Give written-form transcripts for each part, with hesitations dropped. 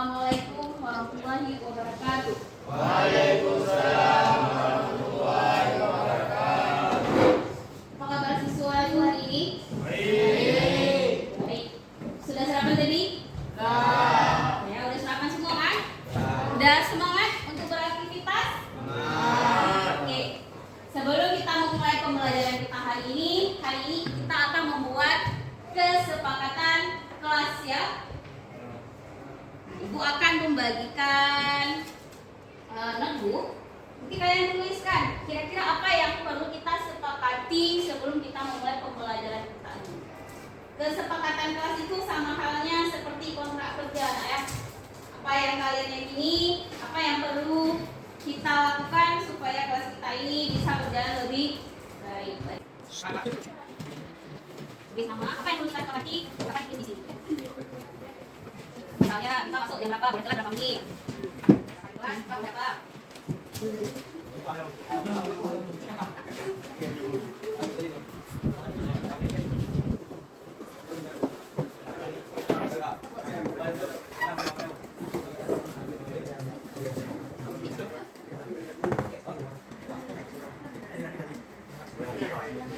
Assalamualaikum warahmatullahi wabarakatuh. Waalaikumsalam warahmatullahi wabarakatuh. Apa kabar siswa hari ini? Baik. Baik. Sudah sarapan tadi? Nah. Ya, udah sarapan semua kan? Udah semangat untuk beraktivitas? Oke. Sebelum kita memulai pembelajaran kita hari ini kita akan membuat kesepakatan kelas ya. Ibu akan membagikan notebook. Nanti kalian tuliskan kira-kira apa yang perlu kita sepakati sebelum kita memulai pembelajaran kita ini. Kesepakatan kelas itu sama halnya seperti kontrak kerja ya. Apa yang kalian yakini, apa yang perlu kita lakukan supaya kelas kita ini bisa berjalan lebih baik. Lebih sama apa yang perlu kita sepakati? Akan di sini. Misalnya kita masuk jam berapa, boleh telat berapa menit? Kelas jam berapa?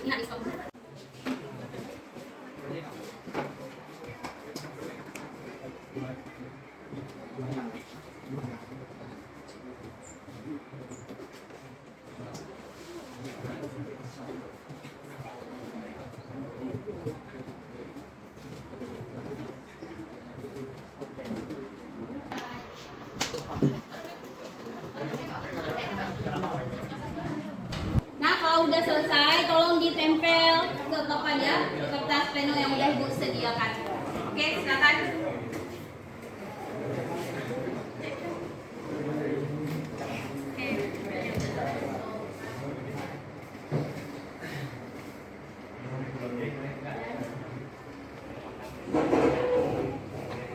Ingat di stop. Nah, kalau udah selesai, tolong ditempel ke papan ya, ke kertas pleno yang udah Ibu sediakan. Oke, silakan.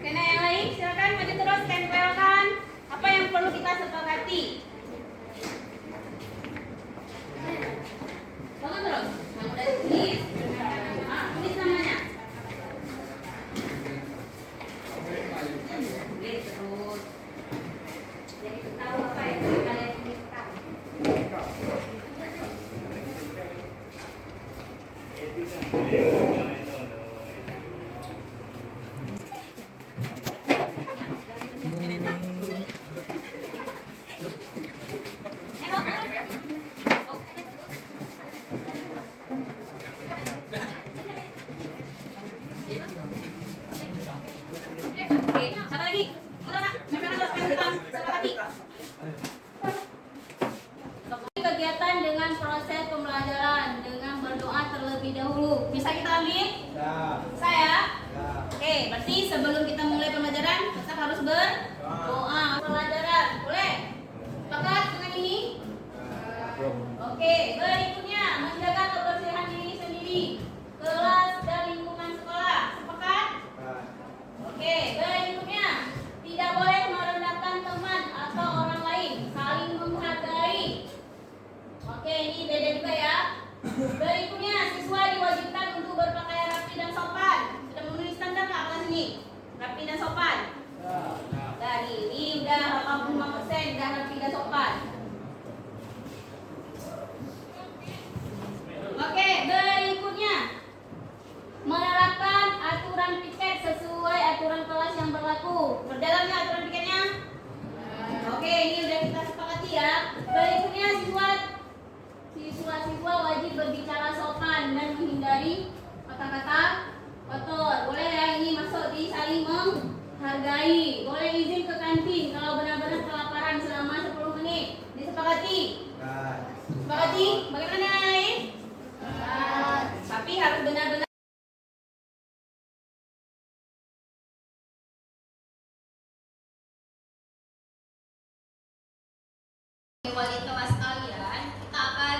Oke, nah yang lain silakan maju terus, tempelkan apa yang perlu kita sepakati. Bangun terus. Yang udah ditulis, tulis namanya. Tulis terus. Jadi kita tahu apa yang kalian tuliskan. Oke, satu lagi. Udah nak, tempelkan terus pen kita. Sepakati. Kegiatan dengan proses pembelajaran dengan berdoa terlebih dahulu. Bisa kita ambil? Saya? Oke, berarti sebelum kita mulai pembelajaran, kita harus berdoa. Pembelajaran, boleh? Sepakat dengan ini? Oke, berikutnya menjaga kebersihan diri sendiri, kelas dan lingkungan sekolah. Sepakat? Oke, berikutnya tidak boleh merendahkan teman atau orang lain, saling menghargai. Oke, ini beda juga ya. Berikutnya, siswa diwajibkan untuk berpakaian rapi dan sopan. Sudah memenuhi standar nggak kelas ini? Rapi dan sopan. Dan ini udah 85% udah rapi dan sopan. Oke, berikutnya menerapkan aturan piket sesuai aturan kelas yang berlaku. Berjalannya aturan piketnya? Oke, ini udah kita sepakati ya. Berikutnya siswa wajib berbicara sopan dan menghindari kata-kata kotor. Boleh ya, ini masuk di saling menghargai. Boleh izin ke kantin kalau benar-benar kelaparan selama 10 menit. Disepakati? Sepakati? Bagaimana yang lain? Tapi harus benar-benar wali kelas kalian, kita akan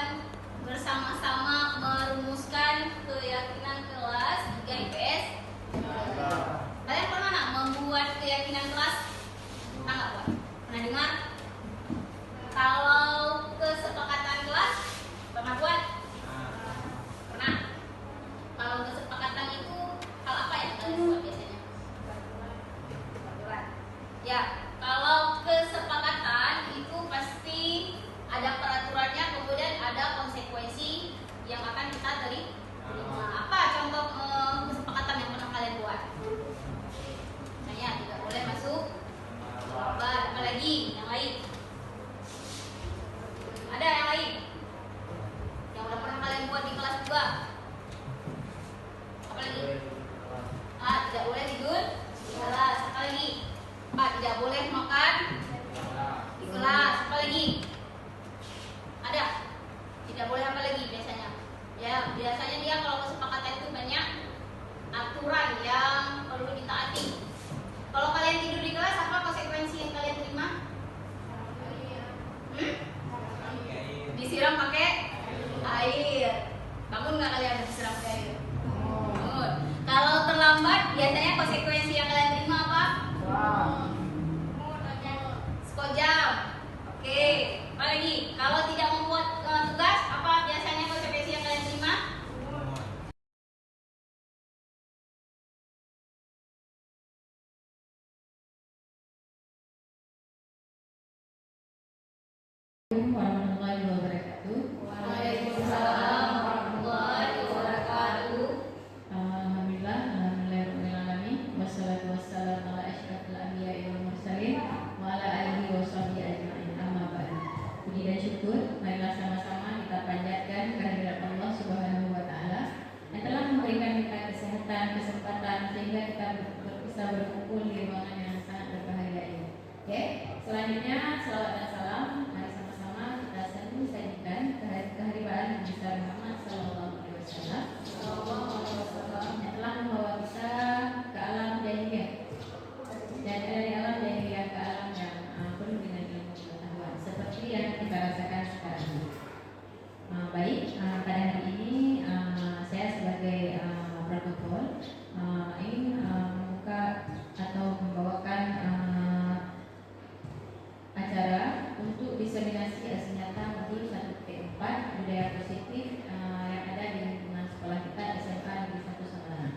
bersama-sama merumuskan keyakinan kelas 3 IPS. Kalian pernah nggak membuat keyakinan kelas? Pernah nggak buat? Pernah dengar? Kalau kesepakatan kelas, pernah buat? Pernah? Kalau kesepakatan itu hal apa yang kalian buat biasanya? Ya, kalau kesepakatan itu pasti ada peraturannya, kemudian ada konsekuensi yang akan kita terima. Apa contoh kesepakatan yang pernah kalian buat? Misalnya tidak boleh masuk bar, apalagi yang lain? Ada yang lain? Yang udah pernah kalian buat di kelas juga? Apalagi? Tidak boleh tidur di kelas. Apalagi? Tidak boleh makan di kelas. Apalagi? Ada? Tidak boleh apa lagi biasanya? Ya, biasanya dia kalau kesepakatan itu banyak aturan yang perlu ditaati. Kalau kalian tidur di kelas, apa konsekuensi yang kalian terima? Disiram pakai air. Bangun nggak kalian disiram pakai air? Bangun. Kalau terlambat, biasanya konsekuensi yang kalian terima apa? Sekojam. Oke. Apa lagi? Kalau tidak membuat tugas, apa biasanya konsekuensi yang kalian terima? Warahmatullahi wabarakatuh. Waalaikumsalam warahmatullahi wabarakatuh. Alhamdulillah, alhamdulillahirobbilalamin. Wassalatu wassalamu ala asyrofil anbiya'i wal mursalin wa ala alihi washabihi ajmain. Amma ba'du. Puji dan syukur marilah sama-sama kita panjatkan kehadirat Allah Subhanahu wa taala yang telah memberikan kita kesehatan, kesempatan sehingga kita bisa berkumpul di ruangan yang sangat berbahagia ini. Oke, selanjutnya selawat dan salam mari sama-sama kita sajikan kehadiran Nabi Muhammad sallallahu alaihi wasallam yang telah membawa kita ke alam jahiliyah dan dari alam jahiliyah ke alam yang penuh dengan ilmu pengetahuan seperti yang kita rasakan sekarang ini. Baik, pada hari ini saya sebagai protokol ingin membuka atau membawakan acara untuk diseminasi nyata modul 1P4 budaya positif yang ada di lingkungan sekolah kita SMA Negeri 1 Semarang.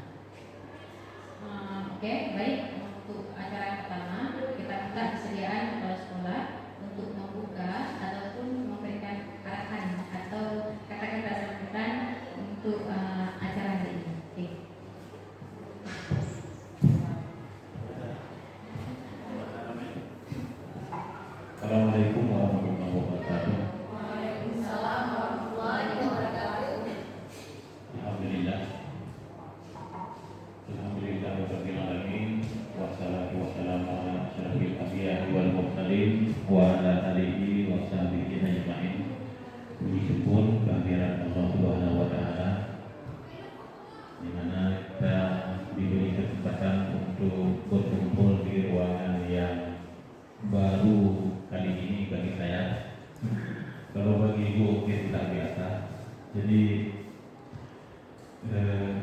Oke, baik, untuk acara yang pertama kita minta kesediaan kepala sekolah untuk membuka ataupun memberikan arahan atau kata-kata sambutan untuk acara hari ini. Oke. Assalamualaikum warahmatullahi wabarakatuh. Waalaikumsalam warahmatullahi wabarakatuh. Alhamdulillah. Alhamdulillahirabbil alamin. Wassalatu wassalamu ala asyrofil anbiya'i wal mursalin wa ala alihi wa sahbihi ajmain. Puji syukur kehadirat Allah Subhanahu wa taala di mana kita diberi kesempatan untuk berkumpul di ruangan yang baru kali ini bagi saya. Kalau bagi ibu mungkin tidak biasa. Jadi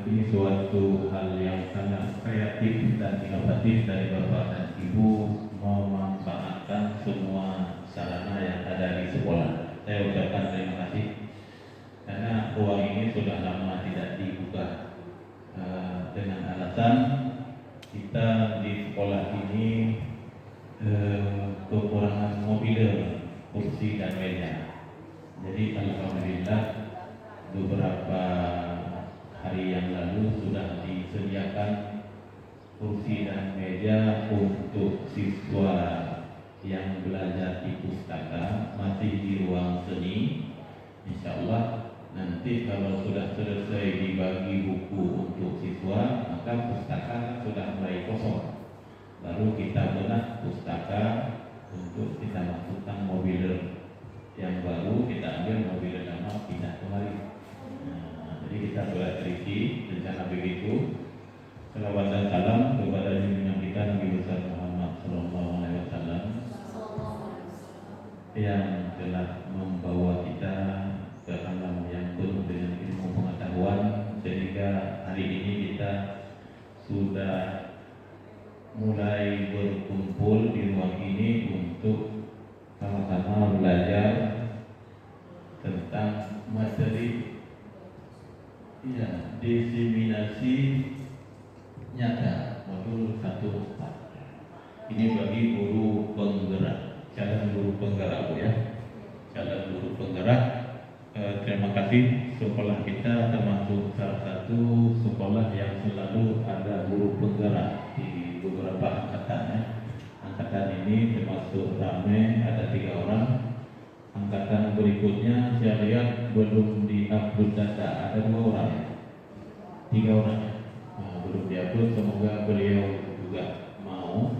ini suatu hal yang sangat kreatif dan inovatif dari bapak dan ibu memanfaatkan semua sarana yang ada di sekolah. Saya ucapkan terima kasih karena ruang ini sudah lama tidak dibuka dengan alasan kita di sekolah ini kekurangan mobil, kursi dan meja. Jadi alhamdulillah beberapa hari yang lalu sudah disediakan kursi dan meja untuk siswa yang belajar di pustaka masih di ruang seni. Insya Allah nanti kalau sudah selesai dibagi buku untuk siswa, maka pustaka sudah mulai kosong. Baru kita benak pustaka untuk kita masukkan mobil yang baru, kita ambil mobil lama pindah kembali. Jadi kita sudah terisi rencana begitu. Salawat dan salam kepada junjungan kita Nabi besar Muhammad sallallahu alaihi wasallam yang telah membawa kita ke alam yang penuh dengan ilmu pengetahuan sehingga hari ini kita sudah mulai berkumpul di ruang ini untuk sama-sama belajar tentang materi diseminasi nyata modul 1.4. Ini bagi guru penggerak, calon guru penggerak Bu ya, calon guru penggerak. Terima kasih, sekolah kita termasuk salah satu sekolah yang selalu ada guru penggerak di beberapa angkatan ya. Angkatan ini termasuk ramai, ada 3 orang. Angkatan berikutnya saya lihat belum di-upload data, ada 2 orang, 3 orang belum di-upload. Semoga beliau juga mau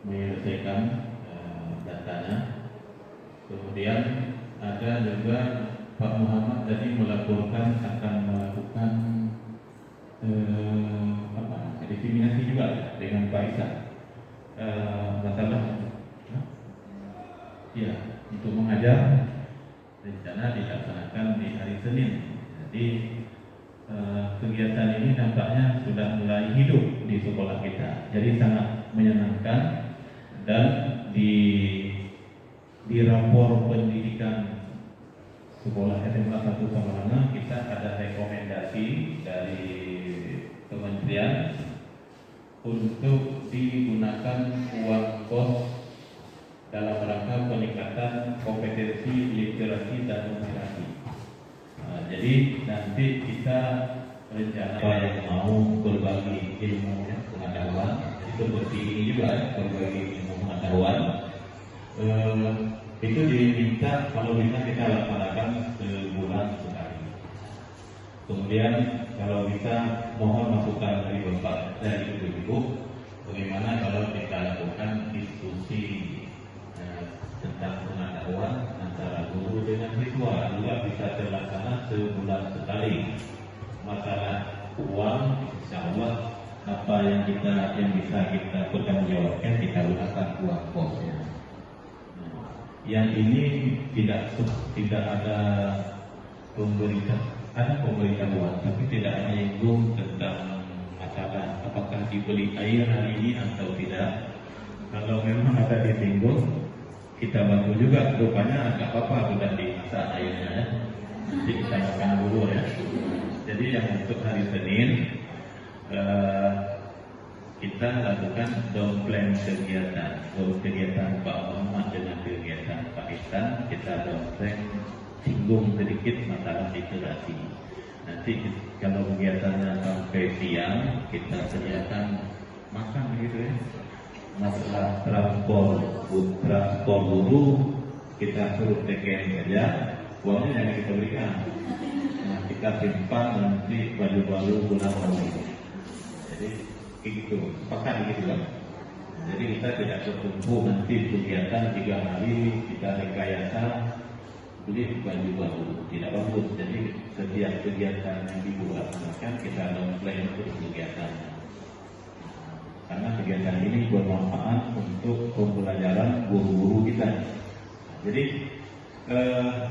menyelesaikan datanya. Kemudian ada juga Pak Muhammad tadi melaporkan akan melakukan diseminasi juga dengan Pak Isa masalah ya untuk mengajar, rencana dilaksanakan di hari Senin. Jadi kegiatan ini nampaknya sudah mulai hidup di sekolah kita, jadi sangat menyenangkan. Dan di rapor pendidikan sekolah SMA 1 Samaranga kita ada rekomendasi dari kementerian untuk digunakan uang kos dalam rangka peningkatan kompetensi literasi dan numerasi. Jadi nanti kita rencana yang mau berbagi ilmu pengetahuan, itu seperti ini juga berbagi ilmu pengetahuan. Itu diminta kalau bisa kita laksanakan sebulan sekali. Kemudian kalau bisa mohon masukan dari Bapak dari Ibu, bagaimana kalau kita lakukan diskusi tentang pengetahuan antara guru dengan siswa, juga bisa terlaksana sebulan sekali. Masalah uang, insya Allah apa yang bisa kita pertanggungjawabkan kita gunakan uang kosnya. Yang ini tidak ada pemberitahuan, tapi tidak menyinggung tentang masalah apakah dibeli air hari ini atau tidak. Kalau memang ada disinggung, kita bantu juga. Rupanya agak apa sudah dimasak airnya ya. Nanti kita makan dulu ya. Jadi yang untuk hari Senin kita lakukan downplan kegiatan Pak Muhammad dengan kegiatan Pak Ihsan. Kita downplan, singgung sedikit masalah literasi. Nanti kalau kegiatannya sampai siang, kita sediakan makan gitu ya. Masalah transport guru kita suruh TKN saja, uangnya jangan kita berikan. Nah, kita simpan nanti baju-baju bulan Ramadan. Jadi gitu, sepakat gitu kan. Jadi kita tidak tertumpu nanti kegiatan 3 hari kita rekayasa beli baju baru, tidak bagus. Jadi setiap kegiatan yang dilaksanakan kita downplay untuk kegiatannya. Karena kegiatan ini bermanfaat untuk pembelajaran guru-guru kita. Jadi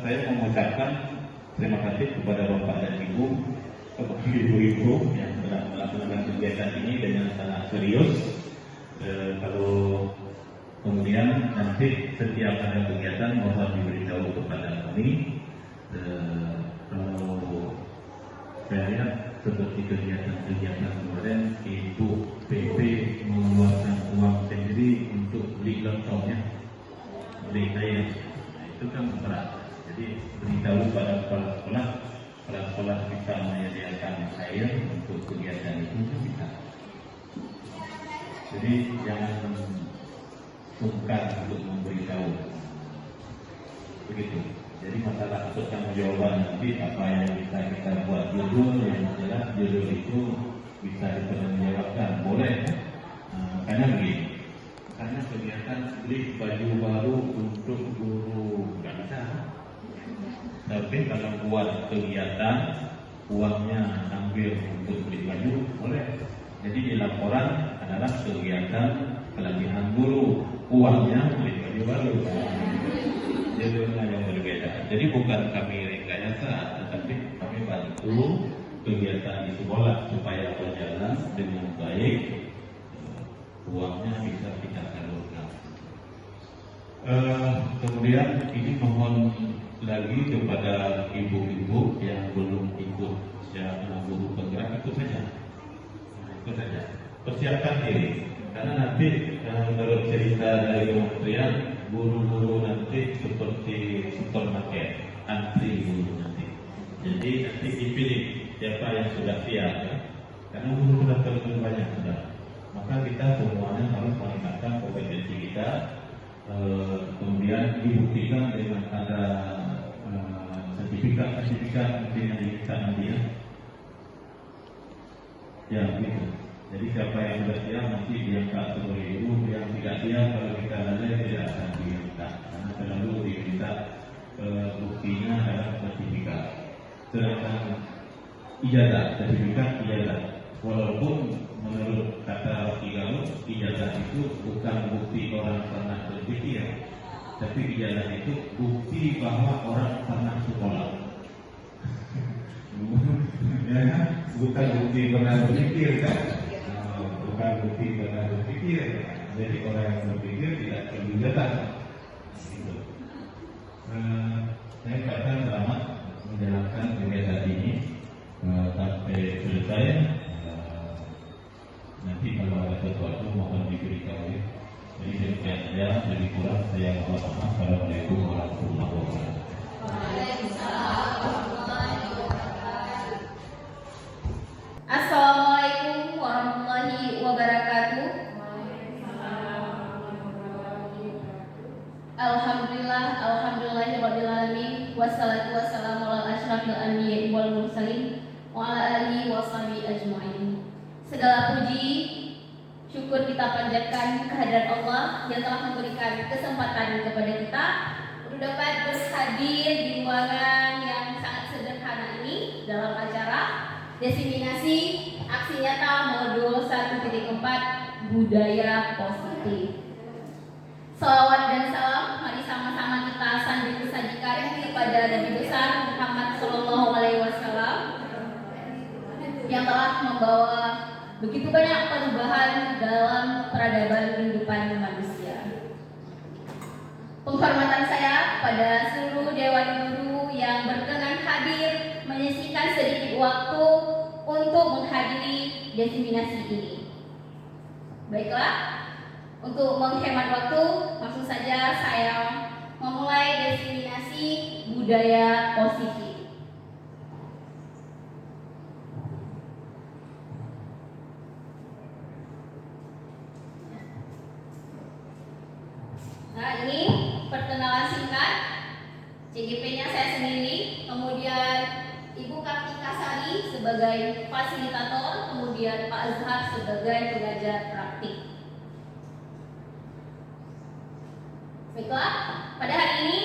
saya mengucapkan terima kasih kepada Bapak dan Ibu yang telah melakukan kegiatan ini dengan sangat serius. Kalau kemudian nanti setiap ada kegiatan mohon diberitahu kepada kami. Kalau saya lihat seperti kegiatan kemarin Ibu PP mengeluarkan uang sendiri untuk beli laptopnya, beli air, itu kan berat. Jadi beritahu pada kepala sekolah bisa menyediakan air untuk kegiatan itu bisa. Jadi jangan sungkan untuk memberitahu. Begitu. Jadi masalah pertanggungjawaban nanti apa yang bisa kita buat judul yang jelas judul itu bisa dipertanggungjawabkan, boleh. Karena begini, karena kegiatan beli baju baru untuk guru nggak bisa. Tapi kalau buat kegiatan uangnya ambil untuk beli baju boleh. Jadi di laporan adalah kegiatan pelatihan guru, uangnya beli baju baru. Judulnya yang berbeda. Jadi bukan kami rekayasa, tetapi kami bantu kegiatan di sekolah supaya berjalan dengan baik. Uangnya bisa kita salurkan. Kemudian ini mohon lagi kepada ibu-ibu yang belum ikut guru penggerak, ikut saja. Persiapkan diri, karena nanti Yang menurut cerita dari kementerian, guru-guru nanti seperti supermarket, antri guru nanti. Jadi nanti dipilih siapa yang sudah siap ya. Karena guru sudah terlalu banyak sudah. Maka kita semuanya harus meningkatkan kompetensi kita. Kemudian dibuktikan dengan ada sertifikat mungkin yang kita nanti ya. Ya begitu. Jadi siapa yang sudah siap nanti diangkat sebagai guru, yang tidak siap kalau kita lalai tidak akan diangkat karena selalu diminta buktinya adalah sertifikat. Sedangkan sertifikat ijazah. Walaupun menurut kata Rocky Galung, ijazah itu bukan bukti orang pernah berpikir, tapi ijazah itu bukti bahwa orang pernah sekolah. Ya, bukan bukti pernah berpikir kan? Bukan bukti pernah berpikir. Jadi orang yang berpikir tidak perlu ijazah. Gitu. Saya akan selamat menjalankan kegiatan ini sampai selesai. Nanti kalau ada sesuatu mohon diberitahu. Jadi sekian saja, lebih kurang saya mohon maaf. Assalamualaikum warahmatullahi wabarakatuh. Assalamualaikum warahmatullahi wabarakatuh. Alhamdulillahirrabbilalamin. Wassalatu wassalamu ala asyrafil anbiya'i wal mursalin wa ala alihi washabihi ajma'in. Segala puji syukur kita panjatkan kehadirat Allah yang telah memberikan kesempatan kepada kita untuk dapat berhadir di ruangan yang sangat sederhana ini dalam acara diseminasi aksi nyata modul 1.4 budaya positif. Salawat dan salam mari sama-sama kita sajikan kepada Nabi besar Muhammad Sallallahu Alaihi Wasallam yang telah membawa begitu banyak perubahan dalam peradaban kehidupan manusia. Penghormatan saya pada seluruh dewan guru yang berkenan hadir menyisihkan sedikit waktu untuk menghadiri diseminasi ini. Baiklah, untuk menghemat waktu, langsung saja saya memulai diseminasi budaya positif. Nah, ini perkenalan singkat. CGP-nya saya sendiri, kemudian Ibu Kartika Sari sebagai fasilitator, kemudian Pak Azhar sebagai pengajar praktik. Baiklah, pada hari ini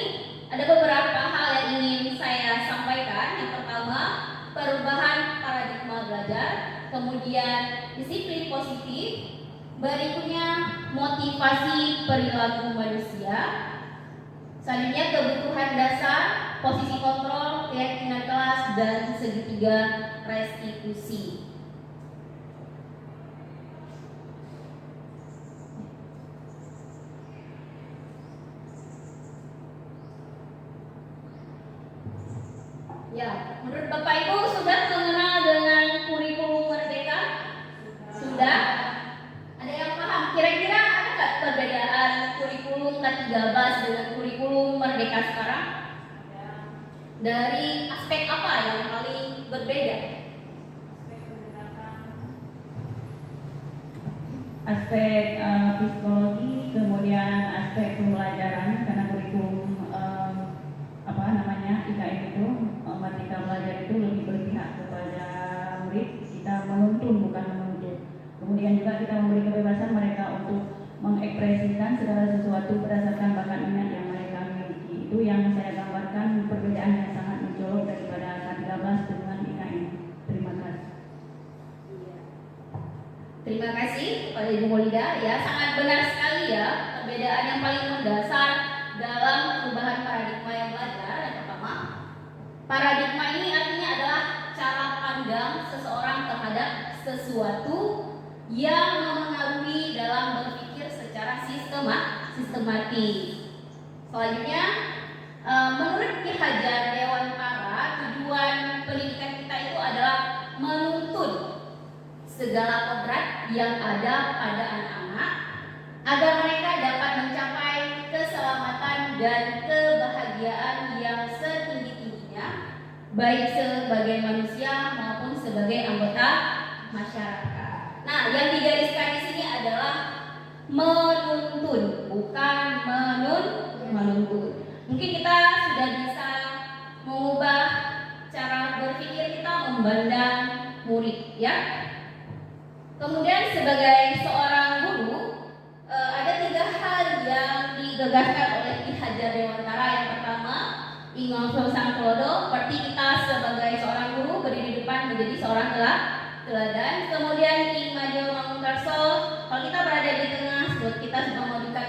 ada beberapa hal yang ingin saya sampaikan. Yang pertama, perubahan paradigma belajar, kemudian disiplin positif, berikutnya motivasi perilaku manusia, selanjutnya kebutuhan dasar, posisi kontrol, keyakinan kelas, dan segitiga restitusi. Ya, menurut Bapak Ibu sudah mengenal dengan kurikulum Merdeka? Sudah? Ada yang paham? Kira-kira ada nggak perbedaan kurikulum K13 dengan kurikulum Merdeka sekarang? Dari aspek apa yang paling berbeda? Aspek psikologi, kemudian aspek pembelajaran, karena kurikulum IKM itu Merdeka Belajar itu lebih berpihak kepada murid, kita menuntun bukan menuntut. Kemudian juga kita memberi kebebasan mereka untuk mengekspresikan segala sesuatu berdasarkan bakat minat yang mereka miliki. Itu yang saya gambarkan perbedaan yang sangat mencolok daripada K13 dengan IKM. Terima kasih. Terima kasih kepada Ibu Molida. Ya, sangat benar sekali ya, perbedaan yang paling mendasar dalam perubahan paradigma yang belajar. Yang pertama, paradigma ini artinya adalah cara pandang seseorang terhadap sesuatu yang memengaruhi dalam berpikir secara sistematis. Selanjutnya, menurut Ki Hajar Dewantara, tujuan pendidikan kita itu adalah menuntun segala kodrat yang ada pada anak-anak agar dan kebahagiaan yang setinggi-tingginya, baik sebagai manusia maupun sebagai anggota masyarakat. Nah, yang digariskan di sini adalah menuntun, bukan menuntut. Mungkin kita sudah bisa mengubah cara berpikir kita memandang murid, ya. Kemudian sebagai seorang guru, ada 3 hal yang digagaskan oleh Ki Hajar Dewantara. Yang pertama, Ingon Sangklodo, seperti kita sebagai seorang guru berdiri di depan menjadi seorang teladan. Kemudian Ki Madio Mangunkarso, kalau kita berada di tengah, kita sudah memberikan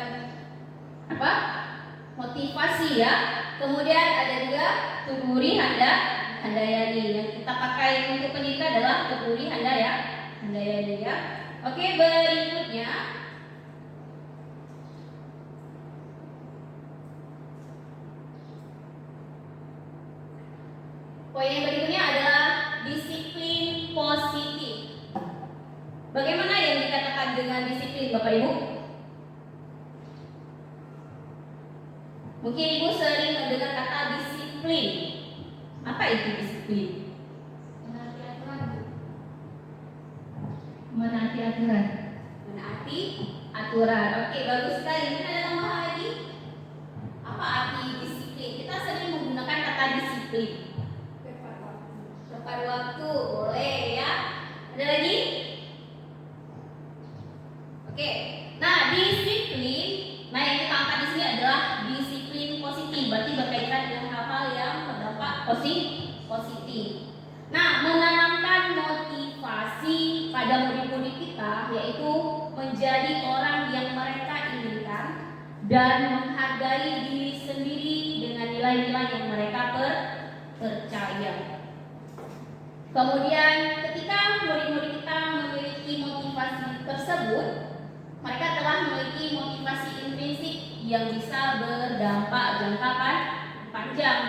motivasi, ya. Kemudian ada juga Tuguri Handayani, yang kita pakai untuk pendidikan adalah Tuguri Handayani, ya. Oke, berikutnya poin yang berikutnya adalah disiplin positif. Bagaimana yang dikatakan dengan disiplin, Bapak Ibu? Mungkin Ibu sering mendengar kata disiplin. Apa itu disiplin? Menaati aturan. Menaati aturan. Oke, bagus sekali. Mungkin ada tambahan lagi? Apa arti disiplin? Kita sering menggunakan kata disiplin. Tepat waktu, boleh, ya. Ada lagi? Oke. Nah, disiplin. Nah, yang kita angkat di sini adalah disiplin positif. Berarti berkaitan dengan hal-hal yang berdampak positif. Nah, menanamkan motivasi pada murid-murid kita, yaitu menjadi orang yang mereka inginkan dan menghargai diri sendiri dengan nilai-nilai yang mereka percaya. Kemudian ketika murid-murid kita memiliki motivasi tersebut, mereka telah memiliki motivasi intrinsik yang bisa berdampak jangka panjang.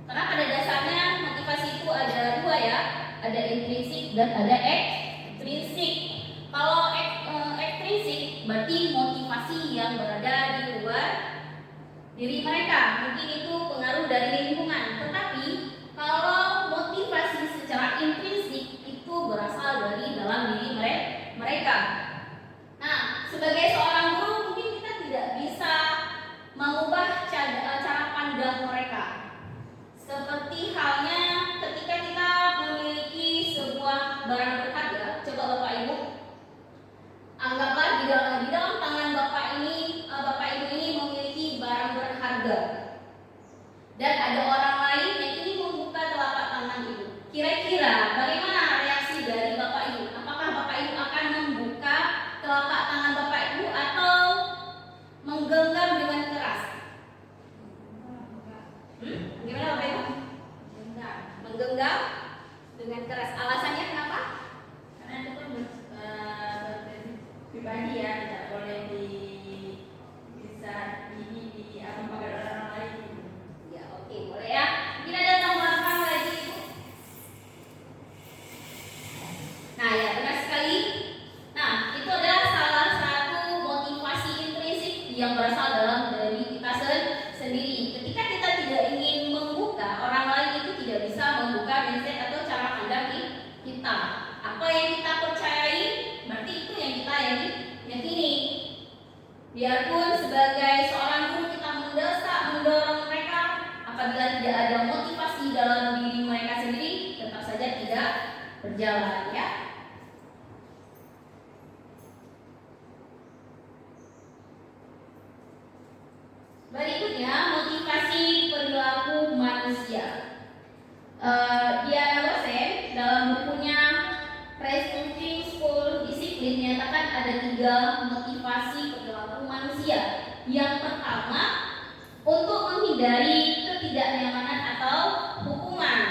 Karena pada dasarnya motivasi itu ada 2, ya. Ada intrinsik dan ada ekstrinsik. Kalau ekstrinsik berarti motivasi yang berada di luar diri mereka. Mungkin itu pengaruh dari lingkungan. Tetapi kalau motivasi secara intrinsik itu berasal dari dalam diri mereka. Nah, sebagai seorang guru mungkin kita tidak bisa mengubah cara pandang mereka. Seperti halnya ketika kita memiliki sebuah barang berharga. Coba Bapak Ibu, anggaplah di dalam tangan Bapak Ibu ini memiliki barang berharga. Dan ada orang lain yang ingin membuka telapak tangan Ibu. Kira-kira bagaimana reaksi dari Bapak Ibu? Apakah Bapak Ibu akan membuka telapak tangan Bapak Ibu atau menggenggam dengan keras? Gimana Bapak Ibu? Menggenggam dengan keras. Alasannya kenapa? Karena itu kan pribadi, ya, tidak boleh bisa dipakai oleh orang lain. Ya, oke, boleh, ya. Mungkin ada tambahan lagi, Ibu? Nah, ya, benar sekali. Nah, itu adalah salah satu motivasi intrinsik yang berasal dari kita sendiri. Ketika kita tidak ingin membuka, orang lain itu tidak bisa membuka mindset atau cara pandang kita. Apa yang kita percayai, berarti itu yang kita yakini. Biarpun sebagai seorang guru kita mendorong mereka, apabila tidak ada motivasi dalam diri mereka sendiri, tetap saja tidak berjalan, ya. Berikutnya, motivasi perilaku manusia. Diana Rosen dalam bukunya Restructuring School Discipline menyatakan ada 3 motivasi perilaku manusia. Yang pertama, untuk menghindari ketidaknyamanan atau hukuman.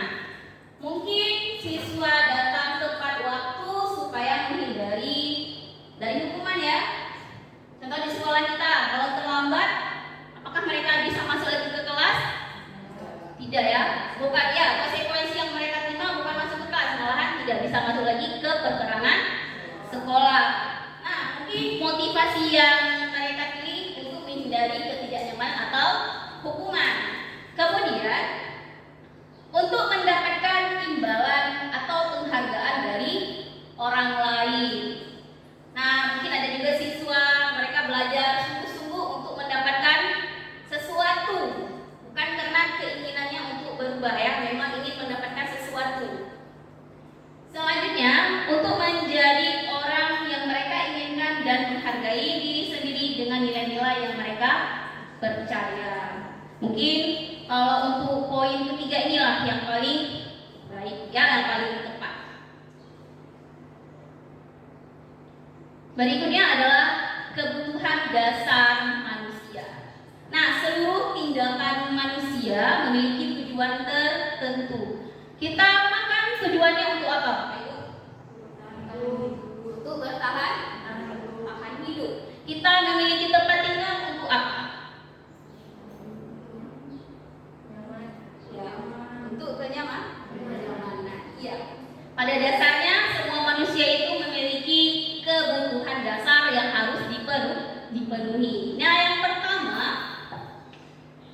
Mungkin siswa datang tepat waktu supaya menghindari dari hukuman, ya. Contoh di sekolah kita, kalau terlambat, apakah mereka bisa masuk lagi ke kelas? Tidak, ya. Bukan, ya. Konsekuensi yang mereka terima bukan masuk ke kelas, malahan tidak bisa masuk lagi ke perterangan sekolah. Nah, mungkin motivasi yang mereka pilih untuk menghindari ketidaknyamanan mereka percaya. Mungkin kalau untuk poin ketiga inilah yang paling baik, ya, yang paling tepat. Berikutnya adalah kebutuhan dasar manusia. Nah, seluruh tindakan manusia memiliki tujuan tertentu. Kita makan tujuannya untuk apa? Ayo. Untuk bertahan hidup. Kita memiliki tempat tinggal untuk apa? Ya, untuk kenyamanan. Iya. Pada dasarnya semua manusia itu memiliki kebutuhan dasar yang harus dipenuhi. Nah, yang pertama,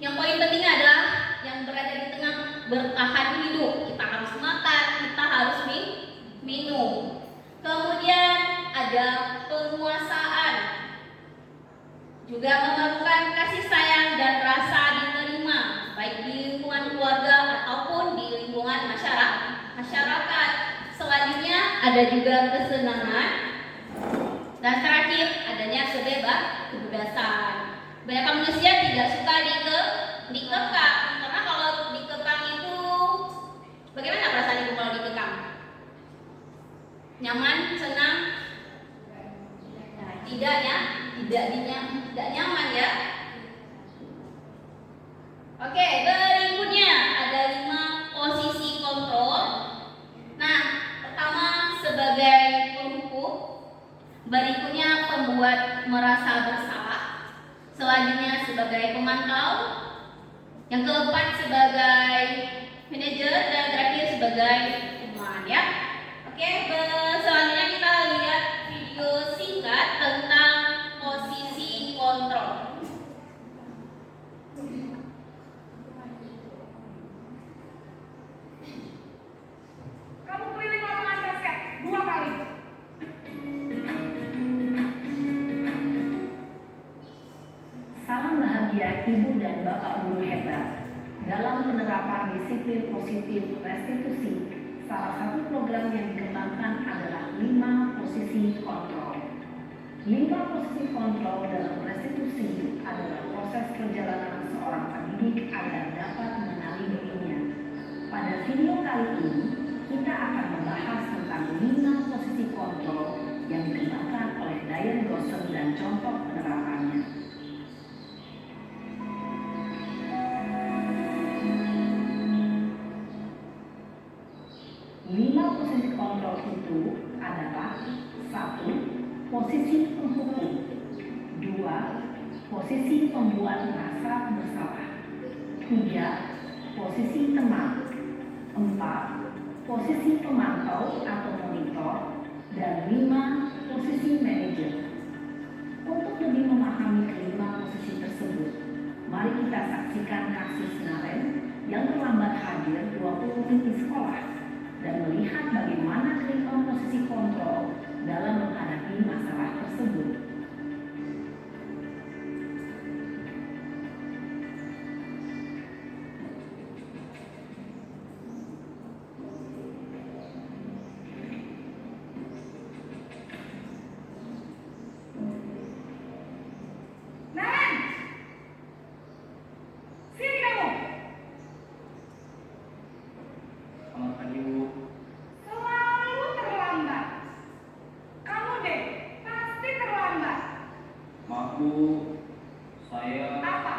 yang poin pentingnya adalah yang berada di tengah, bertahan hidup. Kita harus makan, kita harus minum. Kemudian ada penguasaan, juga memerlukan kasih sayang dan rasa diterima, baik di lingkungan keluarga ataupun di lingkungan masyarakat. Selanjutnya ada juga kesenangan, dan terakhir adanya kebebasan. Banyak manusia tidak suka dikekang, karena kalau dikekang itu bagaimana perasaan ibu kalau dikekang? Nyaman, senang? Nah, tidak nyaman ya. Oke, berikutnya ada 5 posisi kontrol. Nah, pertama sebagai penghukum, berikutnya pembuat merasa bersalah, selanjutnya sebagai pemantau, yang keempat sebagai manajer, dan terakhir sebagai teman, ya. Oke, selanjutnya kita lihat video singkat tentang posisi kontrol. Kamu keliling lapangan basket 2 kali. Salam bahagia ibu dan bapak guru hebat. Dalam penerapan disiplin positif restitusi, salah satu program yang dikembangkan adalah 5 posisi kontrol. 5 posisi kontrol dalam restitusi adalah proses perjalanan seorang pendidik agar dapat mengenali dirinya. Pada video kali ini, kita akan membahas tentang 5 posisi kontrol yang dikembangkan oleh Diane Gosson dan contoh penerapannya. 5 posisi kontrol itu adalah: 1. Posisi penghukum. 2. Posisi pembuat merasa bersalah. 3. Posisi teman. 4. Posisi pemantau atau monitor. Dan 5. Posisi manajer. Untuk lebih memahami kelima posisi tersebut, mari kita saksikan kasus Naren yang terlambat hadir 20 menit di sekolah dan melihat bagaimana kelima posisi kontrol dalam menghadapi masalah tersebut. Naren! Sini kamu! Selamat pagi, Bu. Selalu terlambat. Kamu deh, pasti terlambat. Maaf, Bu. Saya Apa?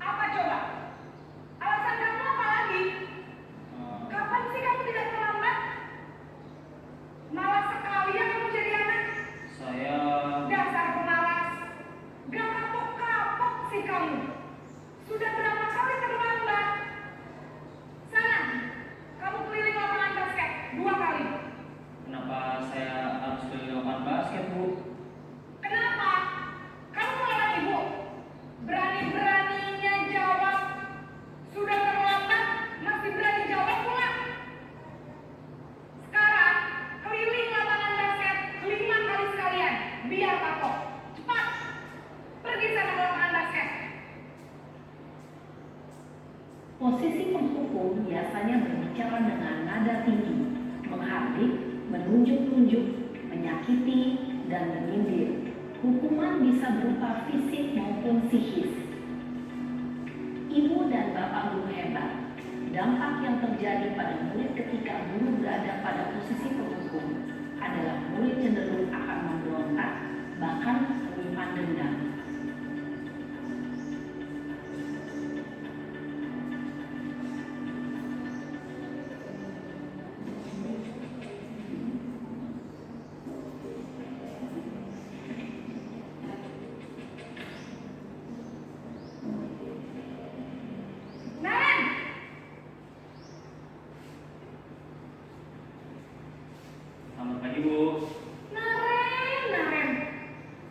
Apa coba? Alasan kamu apa lagi? Kapan sih kamu tidak terlambat? Malas sekali ya kamu jadi anak. saya Dasar pemalas. Gak kapok-kapok sih kamu. Sudah berapa kali terlambat? Sana, kamu keliling lapangan basket 2 kali. kenapa saya harus keliling lapangan basket, Bu? Kenapa? Kamu melawan ibu. Berani-beraninya jawab. Sudah terlambat, masih berani jawab pula. Sekarang, keliling lapangan basket 5 kali sekalian. Biar kapok. Cepat. Pergi sana ke lapangan basket. Posisi penghukum biasanya berbicara dengan nada tinggi, menghardik, menunjuk-nunjuk, menyakiti, dan menyindir. Hukuman bisa berupa fisik maupun psikis. Ibu dan bapak guru hebat, dampak yang terjadi pada murid ketika guru berada pada posisi penghukum adalah murid cenderung akan memberontak, bahkan menyimpan dendam. Selamat pagi, Bu. Naren,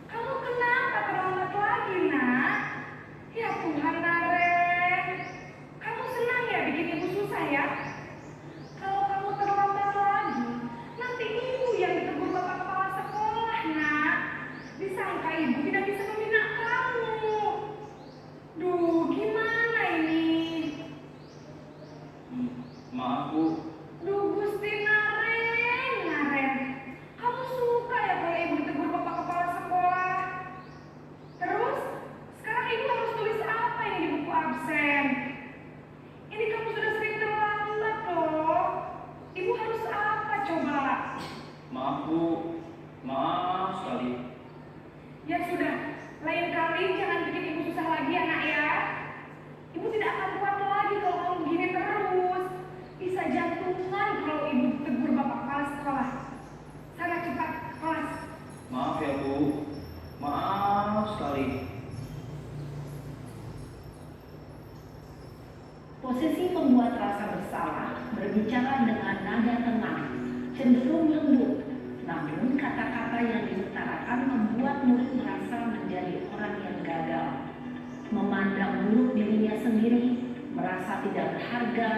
kamu kenapa terlambat lagi, nak? Ya Tuhan, Naren, kamu senang ya bikin ibu susah ya? Kalau kamu terlambat lagi, nanti ibu yang ditegur bapak kepala sekolah, nak. Disangka ibu tidak bisa membina kamu. Duh, gimana ini? Maaf, Bu. Duh, Gusti Naren, kamu suka ya kalau ibu ditegur bapak kepala sekolah? Terus, sekarang ibu harus tulis apa ini di buku absen? Ini kamu sudah sering terlambat loh. Ibu harus apa coba? Maaf, Bu. Maaf sekali. Ya sudah, lain kali jangan bikin ibu susah lagi ya, nak ya. Ibu tidak akan kuat lagi kalau kamu begini terus. Bisa jantungan kalau ibu tegur bapak kepala sekolah. Sana cepat ke kelas. Maaf ya, Bu. Maaf sekali. Posisi pembuat rasa bersalah berbicara dengan nada tenang, cenderung lembut. Namun kata-kata yang diutarakan membuat murid merasa menjadi orang yang gagal, memandang buruk dirinya sendiri, merasa tidak berharga,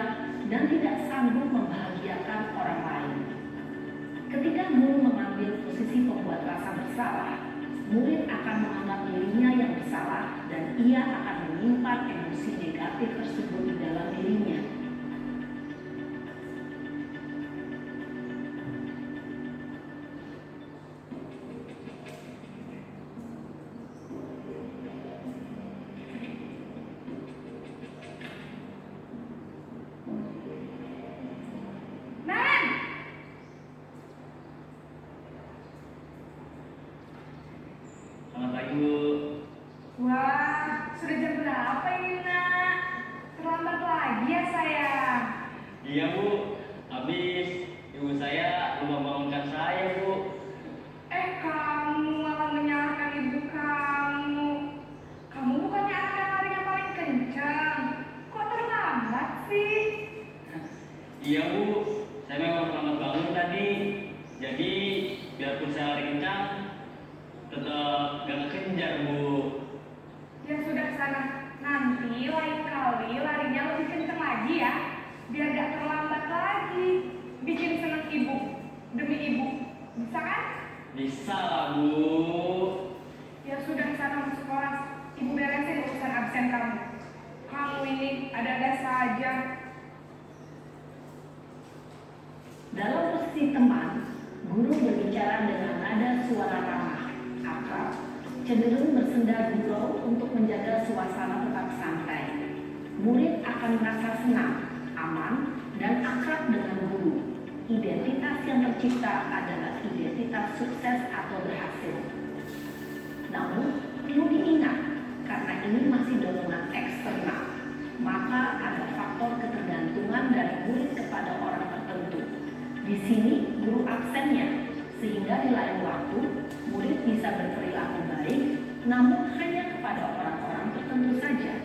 dan tidak sanggup membahagiakan orang lain. Ketika guru mengambil posisi pembuat rasa bersalah, murid akan menganggap dirinya yang bersalah dan ia akan menyimpan emosi negatif tersebut di dalam dirinya. Selamat pagi, Bu. Wah, sudah jam berapa ini, nak? Terlambat lagi ya, sayang? Iya, Bu. Habis ibu saya belum membangunkan saya, Bu. Kamu malah menyalahkan ibu kamu. Kamu bukannya anak yang larinya paling kencang. Kok terlambat sih? Iya, Bu. Saya memang terlambat bangun tadi. Jadi, biarpun saya lari kencang, tetap gak kejar, Bu. Ya sudah sana. Nanti lain kali larinya lebih kencang lagi ya. Biar gak terlambat lagi. Bikin senang ibu. Demi ibu. Bisa kan? Bisa lah, Bu. Ya sudah sana masuk kelas. Ibu beresin urusan absen kamu. Kamu ini ada-ada saja. Dalam posisi teman, guru berbicara dengan nada suara ramah, akrab, cenderung bersenda gurau untuk menjaga suasana tetap santai. Murid akan merasa senang, aman, dan akrab dengan guru. Identitas yang tercipta adalah identitas sukses atau berhasil. Namun, perlu diingat, karena ini masih dorongan eksternal, maka ada faktor ketergantungan dari murid kepada orang tertentu. Di sini, guru absennya, sehingga di lain waktu, murid bisa berperilaku baik, namun hanya kepada orang-orang tertentu saja.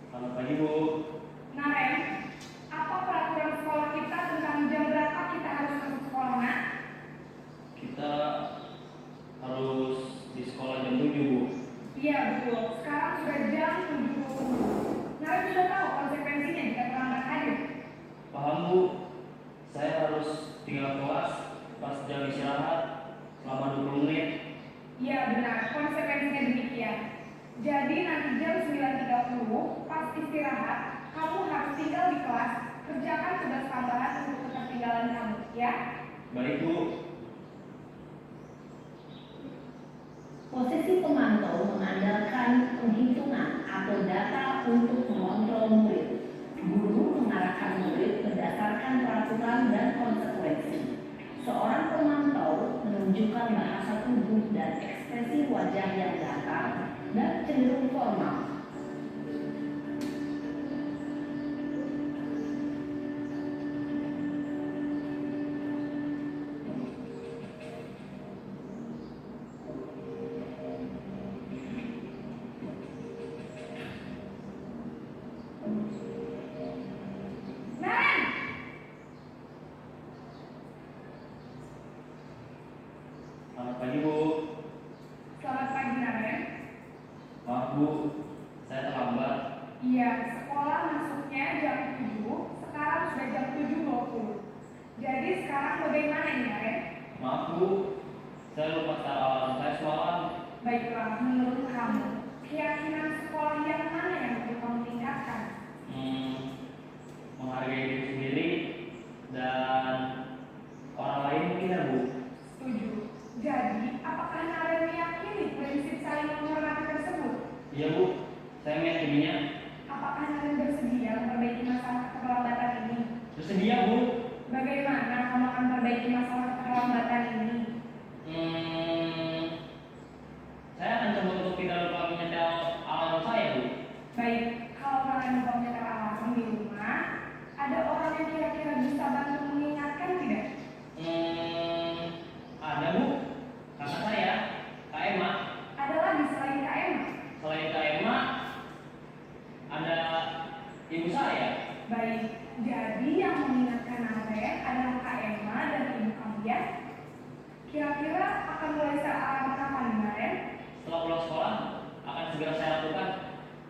Selamat pagi, Bu. Naren, apa peraturan sekolah kita tentang jam berapa harus tinggal kelas pas jam istirahat selama 20 menit. Iya benar, konsekuensinya demikian. Jadi nanti jam 9.30 pas istirahat, kamu harus tinggal di kelas, kerjakan tugas tambahan untuk ketertinggalan kamu, ya? Baik Bu. Posisi pemantau mengandalkan penghitungan atau data untuk mengontrol murid. Guru mengarahkan murid berdasarkan peraturan dan konsekuensi. Seorang pemantau menunjukkan bahasa tubuh dan ekspresi wajah yang datar dan cenderung formal. Naren! Selamat pagi Bu. Selamat pagi Naren. Maaf Bu, saya terlambat. Iya, sekolah masuknya jam 7, sekarang sudah jam 7.20. Jadi sekarang bagaimana ini Naren? Maaf Bu, saya lupa secara alasan saya semalam. Baiklah, menurut kamu, keyakinan sekolah yang mana yang perlu kamu tingkatkan? Menghargai diri sendiri dan orang lain mungkin ya Bu. Setuju. Jadi, apakah Naren meyakini prinsip saling menghormati tersebut? Iya Bu, saya meyakininya. Apakah Naren bersedia memperbaiki masalah keterlambatan ini? Bersedia Bu. Bagaimana kamu akan memperbaiki masalah keterlambatan ini? Saya akan coba untuk tidak lupa menyetel alarm saya Bu. Baik, kalau Naren lupa menyetel alarm di rumah, ada orang yang kira-kira bisa bantu mengingatkan tidak? Ada Bu, kakak saya, Kak Emma. Ada lagi selain Kak Emma? Selain Kak Emma, ada ibu saya. Baik, jadi yang mengingatkan Naren adalah Kak Emma dan ibu kalian. Kira-kira akan mulai setel alarm kapan Naren? Setelah pulang sekolah, akan segera saya lakukan.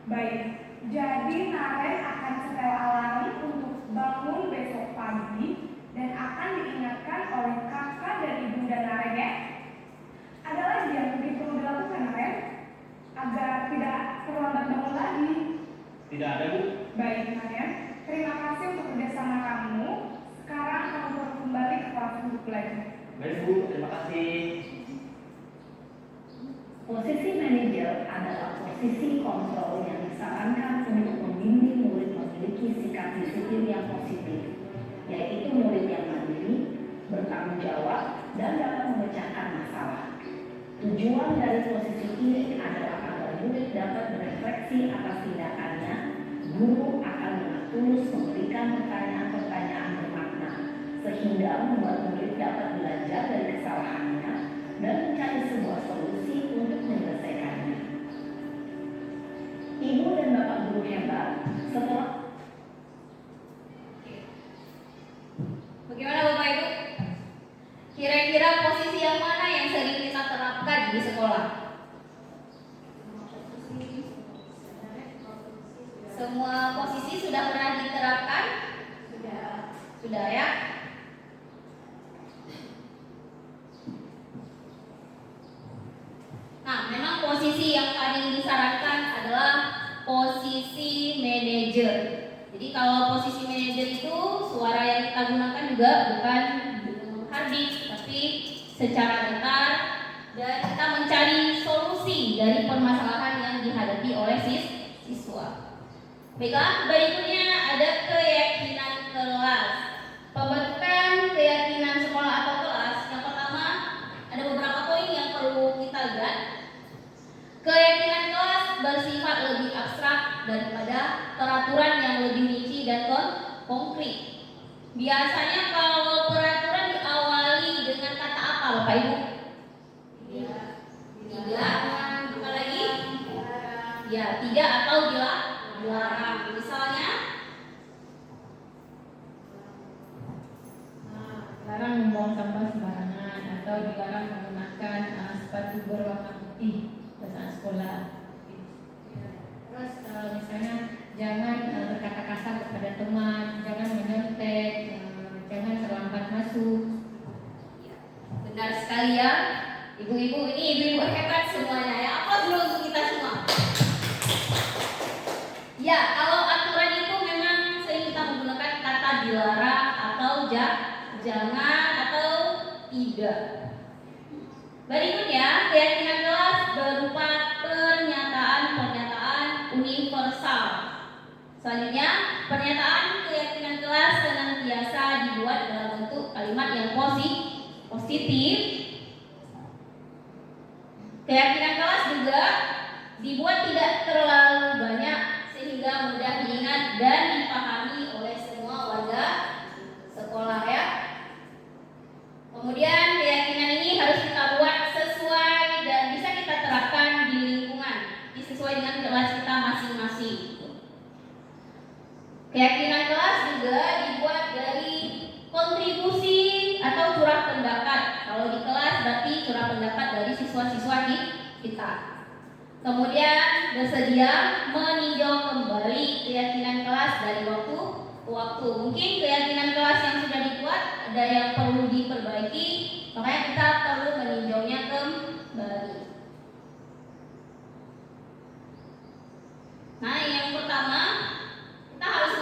Baik, jadi Naren akan setel alarm untuk bangun besok pagi dan akan diingatkan oleh kakak dan ibunda Naren ya. Ada lagi yang mungkin perlu dilakukan Naren agar tidak terlambat bangun lagi. Tidak ada Bu. Baik Naren, terima kasih untuk kerjasama kamu. Sekarang kamu perlu kembali ke kelas untuk belajar. Baik Bu, terima kasih. Posisi manajer adalah posisi kontrol yang disarankan untuk membimbing murid memiliki sikap disiplin yang positif, yaitu murid yang mandiri, bertanggung jawab, dan dapat memecahkan masalah. Tujuan dari posisi ini adalah agar murid dapat berefleksi atas tindakannya. Guru akan dengan tulus memberikan pertanyaan-pertanyaan bermakna, sehingga membuat murid dapat belajar dari kesalahannya dan mencari sebuah solusi untuk menyelesaikannya. Ibu dan bapak guru hebat, setelah Bagaimana Bapak Ibu? Kira-kira posisi yang mana yang sering kita terapkan di sekolah? Semua posisi sudah pernah diterapkan? Sudah ya? Nah, memang posisi yang paling disarankan adalah posisi manajer. Jadi kalau posisi manajer itu suara yang kita gunakan juga bukan hardik, tapi secara datar dan kita mencari solusi dari permasalahan yang dihadapi oleh siswa. Baiklah, berikutnya ada keyakinan kelas. Pembentukan keyakinan sekolah atau kelas. Yang pertama, ada beberapa poin yang perlu kita lihat. Keyakinan kelas bersifat lebih abstrak daripada peraturan yang lebih rinci dan konkret. Biasanya kalau peraturan diawali dengan kata apa, Bapak Ibu? Tidak. Apa lagi? Ya, tidak atau dilarang. Misalnya, Dilarang membuang sampah sembarangan atau dilarang menggunakan sepatu berwarna putih saat sekolah. Terus misalnya jangan berkata kasar kepada teman, jangan menyontek, jangan terlambat masuk. Benar sekali ya. Ibu-ibu, ini ibu-ibu hebat semuanya ya. Aplaus dulu untuk kita semua. Ya, kalau aturan itu memang sering kita menggunakan kata dilarang atau jangan atau tidak. Berikutnya, keyakinan kelas berupa pernyataan-pernyataan universal. Selanjutnya, pernyataan keyakinan kelas senantiasa dibuat dalam bentuk kalimat yang positif. Keyakinan kelas juga dibuat tidak terlalu banyak sehingga mudah diingat dan dipahami oleh semua warga sekolah ya. Kemudian keyakinan ini harus kita buat sesuai dan bisa kita terapkan di lingkungan, sesuai dengan kelas kita masing-masing. Keyakinan kelas juga dibuat dari kontribusi atau curah pendapat. Kalau di kelas berarti curah pendapat dari siswa-siswa kita. Kemudian bersedia meninjau kembali keyakinan kelas dari waktu ke waktu. Mungkin keyakinan kelas yang sudah dibuat ada yang perlu diperbaiki, makanya kita perlu meninjaunya kembali. Nah, yang pertama kita harus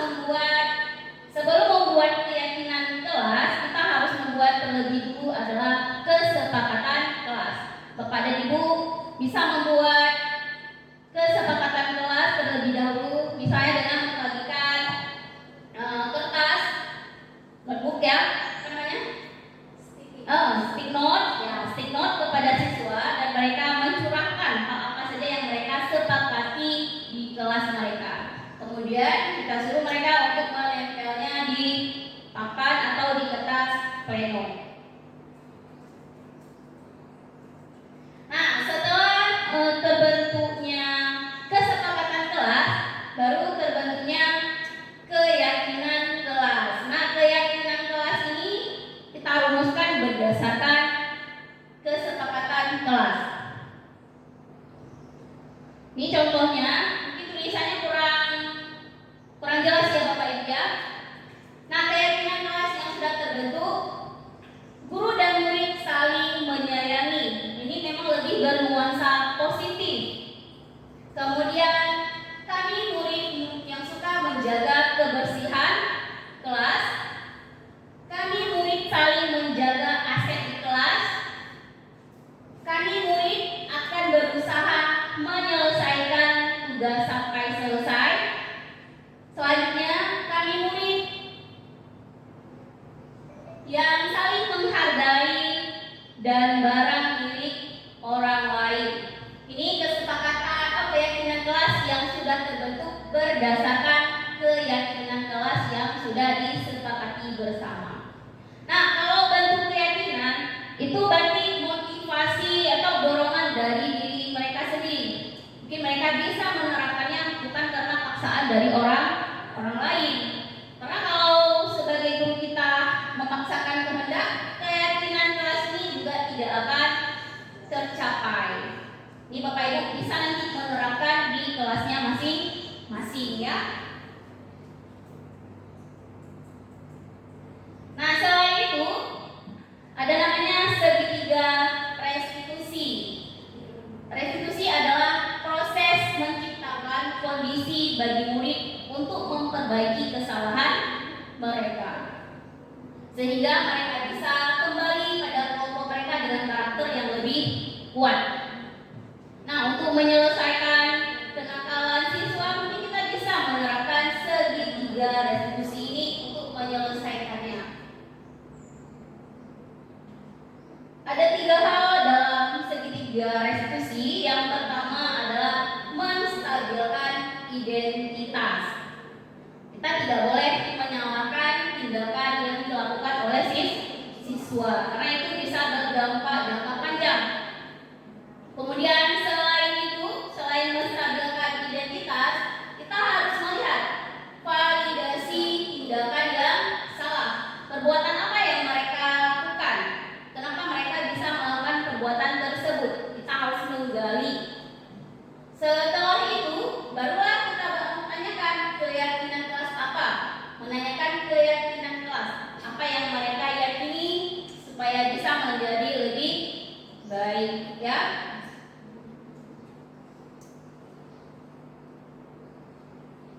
sebelum membuat keyakinan kelas, kita harus membuat terlebih dulu adalah kesepakatan kelas. Bapak dan Ibu bisa membuat kesepakatan kelas terlebih dahulu, misalnya dengan membagikan kertas, notebook ya, apa namanya? Stick note kepada siswa dan mereka mencurahkan apa saja yang mereka sepakati di kelas mereka. Kemudian kita suruh mereka untuk menempelnya di papan atau di kertas pleno. Nah, setelah terbentuknya kesepakatan kelas, baru terbentuknya keyakinan kelas. Nah, keyakinan kelas ini kita rumuskan berdasarkan kesepakatan kelas. Ini contohnya, mungkin tulisannya kurang jelas ya Bapak Ibu ya. Nah, keyakinan kelas yang sudah terbentuk, guru dan murid saling menyayangi. Ini memang lebih bernuansa positif. Kemudian kami murid yang suka menjaga kebersihan kelas. Kami murid saling menjaga aset di kelas. Kami murid akan berusaha menyelesaikan tugas sampai selesai. Selanjutnya, kami murid yang saling menghargai dan barang milik orang lain. Ini kesepakatan atau keyakinan kelas yang sudah terbentuk berdasarkan keyakinan kelas yang sudah disepakati bersama. Nah, kalau bentuk keyakinan itu berarti motivasi atau dorongan dari diri mereka sendiri. Mungkin mereka bisa menerapkannya bukan karena paksaan dari orang lain. Karena kalau sebagai guru kita memaksakan kehendak, keyakinan kelas ini juga tidak akan tercapai. Ini Bapak Ibu bisa nanti menerapkan di kelasnya masing-masing ya. Nah, selain itu ada namanya segitiga restitusi. Restitusi adalah proses menciptakan kondisi bagi murid untuk memperbaiki kesalahan mereka, sehingga mereka bisa kembali pada kelompok mereka dengan karakter yang lebih kuat. Nah, untuk menyelesaikan kenakalan siswa, mungkin kita bisa menerapkan segitiga restitusi ini untuk menyelesaikannya. Ada 3 hal dalam segitiga restitusi. Yang pertama adalah menstabilkan identitas. Kita tidak boleh menyalahkan tindakan yang dilakukan oleh siswa, karena itu bisa berdampak jangka panjang. Kemudian selain menstabilkan identitas, kita harus melihat validasi tindakan yang salah. Perbuatan apa yang mereka lakukan? Kenapa mereka bisa melakukan perbuatan tersebut? Kita harus menggali. Setelah itu, barulah kita menanyakan keyakinan kelas apa? Menanyakan keyakinan kelas apa yang mereka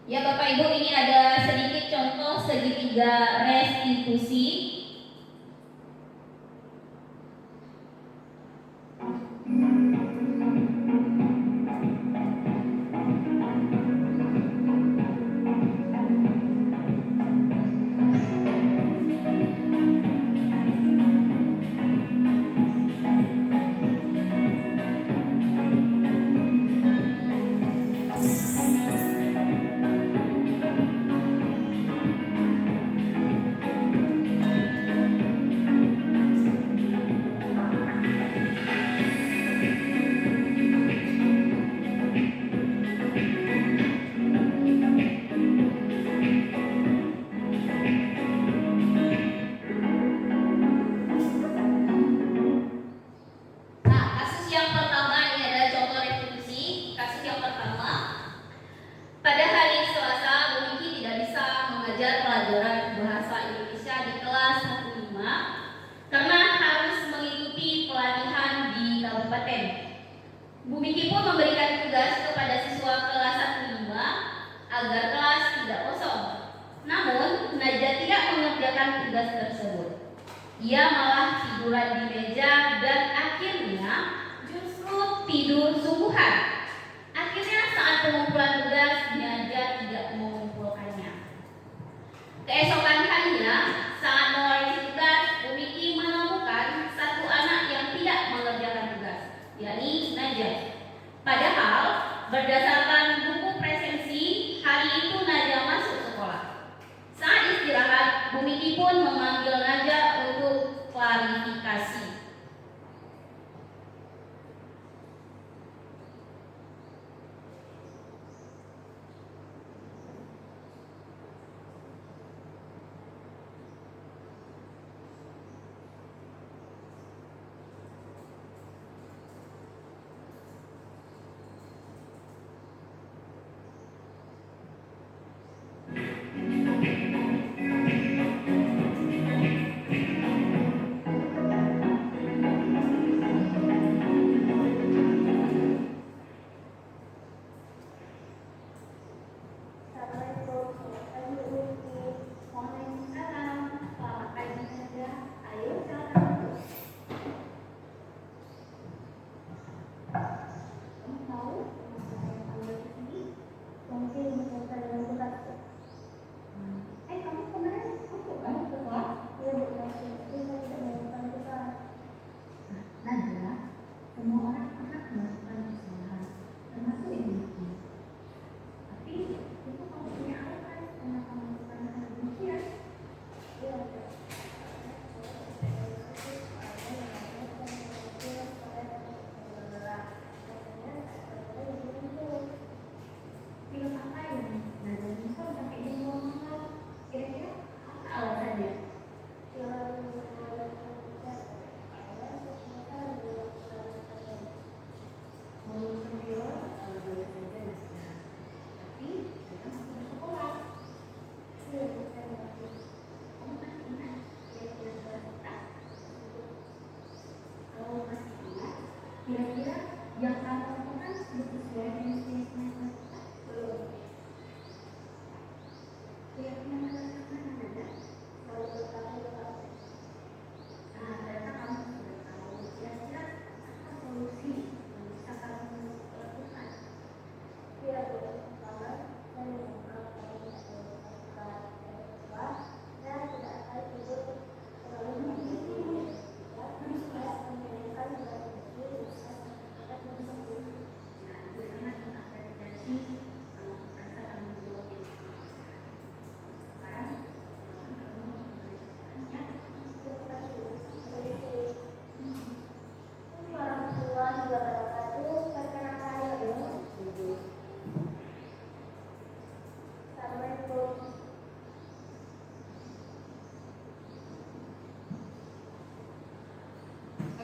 Ya Bapak Ibu, ini ada sedikit contoh segitiga restitusi. Pada hari Selasa, Bu Niki tidak bisa mengajar pelajaran bahasa Indonesia di kelas 15 karena harus mengikuti pelatihan di kabupaten. Bu Niki pun memberikan tugas kepada siswa kelas 15 agar kelas tidak kosong. Namun, Najwa tidak mengerjakan tugas tersebut. Ia malah tiduran di meja dan akhirnya justru tidur sungguhan. Akhirnya saat pengumpulan tugas, Najwa tidak mengumpulkannya. Keesokan harinya, saat mewarisi tugas, Bu Niki menemukan satu anak yang tidak mengerjakan tugas, yakni Najwa. Padahal, berdasarkan buku presensi, hari itu Najwa masuk sekolah. Saat istirahat, Bu Niki pun memanggil Najwa untuk klarifikasi.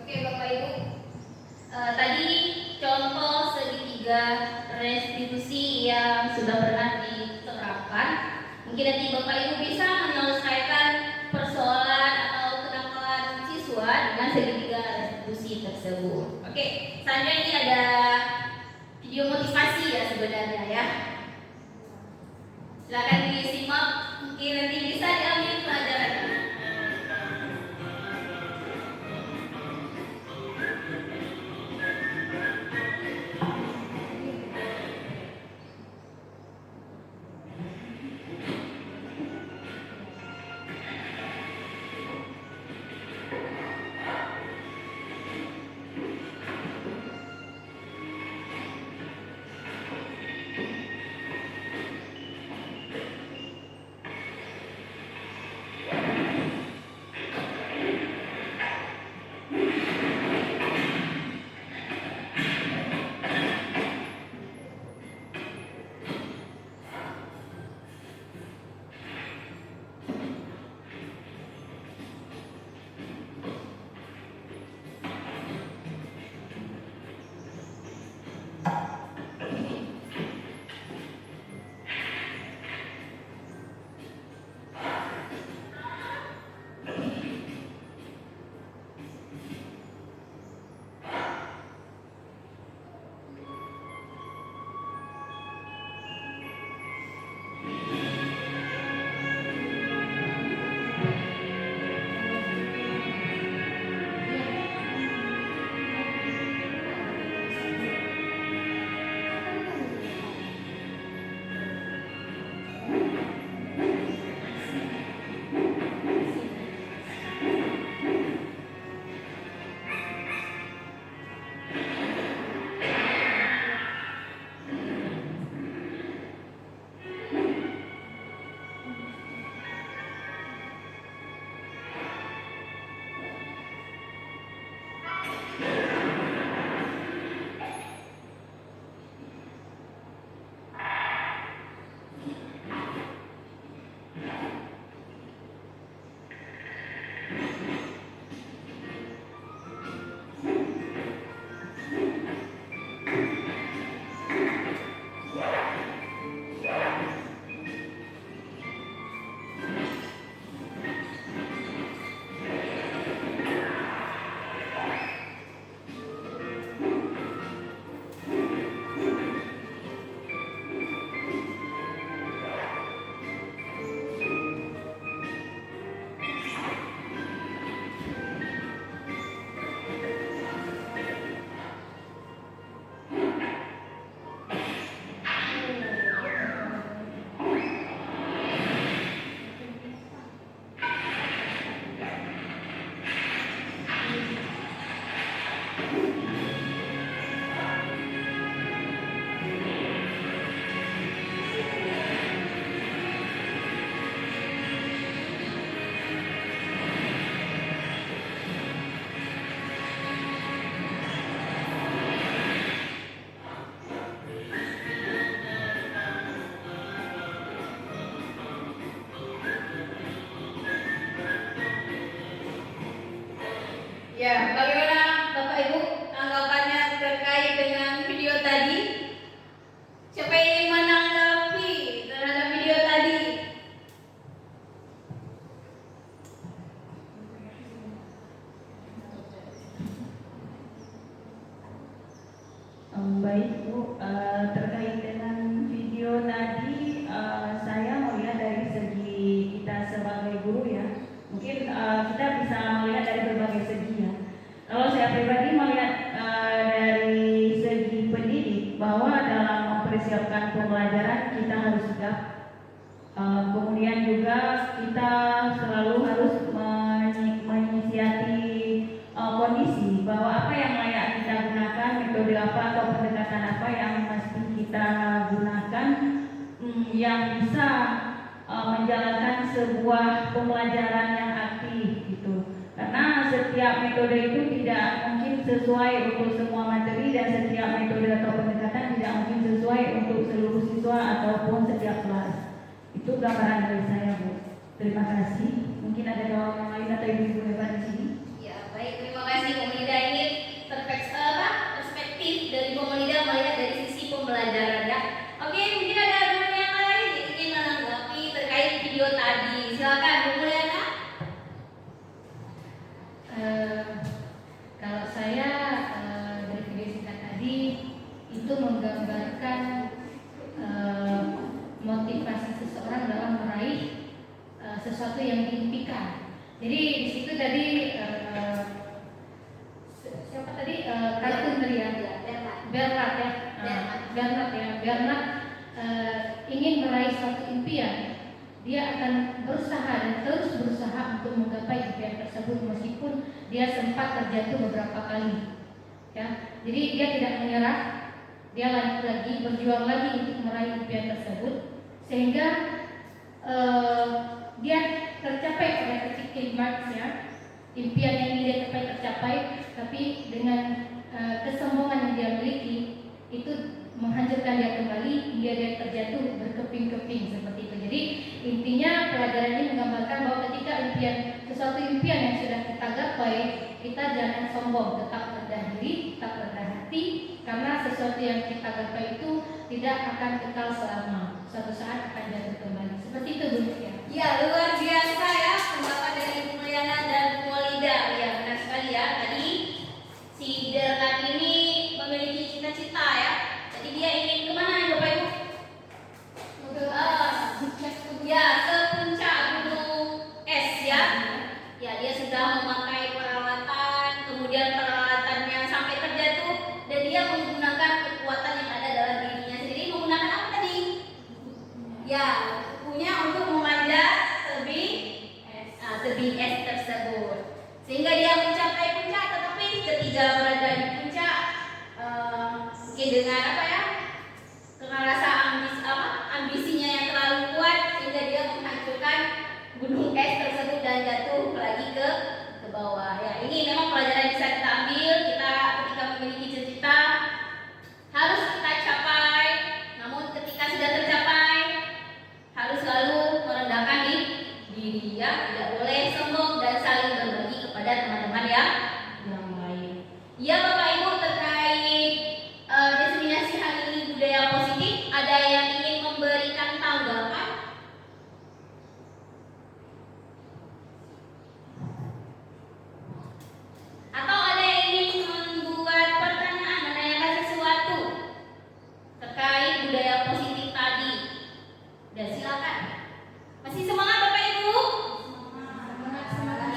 Oke Bapak Ibu, tadi contoh segitiga restitusi yang sudah pernah diterapkan. Mungkin nanti Bapak Ibu bisa menyelesaikan persoalan atau kenakalan siswa dengan segitiga restitusi tersebut. Oke, selanjutnya ini ada video motivasi ya sebenarnya ya. Silakan disimak, mungkin nanti bisa diambil pelajaran. Ya, bagaimana Bapak Ibu tanggapannya terkait dengan video tadi? Siapa yang ingin menanggapi terhadap video tadi? Baik Bu, terkait dengan video tadi saya melihat dari segi kita sebagai guru ya, mungkin kita bisa melihat dari berbagai segi ya. Kalau saya pribadi melihat dari segi pendidik bahwa dalam mempersiapkan pembelajaran kita harus sigap. Kemudian juga kita selalu harus menyiasati kondisi bahwa apa yang layak kita gunakan, metode apa atau pendekatan apa yang mesti kita gunakan yang bisa menjalankan sebuah pembelajaran yang aktif gitu. Karena setiap metode itu tidak mungkin sesuai untuk semua materi dan setiap metode atau pendekatan tidak mungkin sesuai untuk seluruh siswa ataupun setiap kelas. Itu gambaran dari saya Bu. Terima kasih. Mungkin ada kawan yang lain atau ibu-ibu hebat di sini. Ya, baik, terima kasih Bu Melida. Ini perspektif dari Bu Melida melihat dari sisi pembelajaran ya. Oke, mungkin ada guru yang lain yang ingin menanggapi terkait video tadi. Silakan Bu Melida. Kalau saya dari video singkat tadi itu menggambarkan motivasi seseorang sesuatu yang diimpikan. Jadi di situ tadi siapa tadi kartun tadi ya? Bernard ya. Bernard ingin meraih suatu impian. Dia akan berusaha dan terus berusaha untuk menggapai impian tersebut meskipun dia sempat terjatuh beberapa kali. Ya, jadi dia tidak menyerah. Dia lanjut lagi, berjuang lagi untuk meraih impian tersebut sehingga dia tercapai pada titik klimaksnya. Impian yang dia capai tercapai, tapi dengan kesombongan yang dia miliki itu menghancurkan dia kembali hingga dia terjatuh berkeping-keping seperti itu. Jadi intinya pelajaran ini menggambarkan bahwa ketika sesuatu impian yang sudah kita gapai, kita jangan sombong, tetap rendah diri, tetap rendah hati, karena sesuatu yang kita gapai itu tidak akan kekal selama, suatu saat akan jatuh kembali. Seperti itu Bu ya. Ya, luar biasa ya pendapat dari Ibu Mulyana dan Bu Walida. Ya, benar sekali ya. Tadi si Derlan ini memiliki cita-cita ya. Jadi dia ingin kemana Bapak Ibu? Ya, ke puncak gunung es ya. Ya, dia sudah memakai peralatan, kemudian peralatannya sampai terjatuh dan dia menggunakan kekuatan yang ada dalam dirinya sendiri. Menggunakan apa tadi? Ya, punya untuk memanjat tebing es tersebut. Sehingga dia mencapai puncak, tetapi ketika berada di puncak mungkin dengan apa ya? Rasa ambisinya yang terlalu kuat sehingga dia menghancurkan gunung es tersebut dan jatuh lagi ke bawah. Ya, ini memang pelajaran yang bisa kita ambil. Kita ketika memiliki cita-cita harus kita capai. Namun ketika sudah tercapai harus selalu merendahkan diri ya, tidak boleh sombong dan saling berbagi kepada teman-teman yang lain. Ya Bapak Ibu, terkait diseminasi hari ini budaya positif, ada yang ingin memberikan tanggapan? Atau ada yang ingin membuat pertanyaan, menanyakan sesuatu terkait budaya positif tadi? Dan silakan. Masih semangat Bapak Ibu?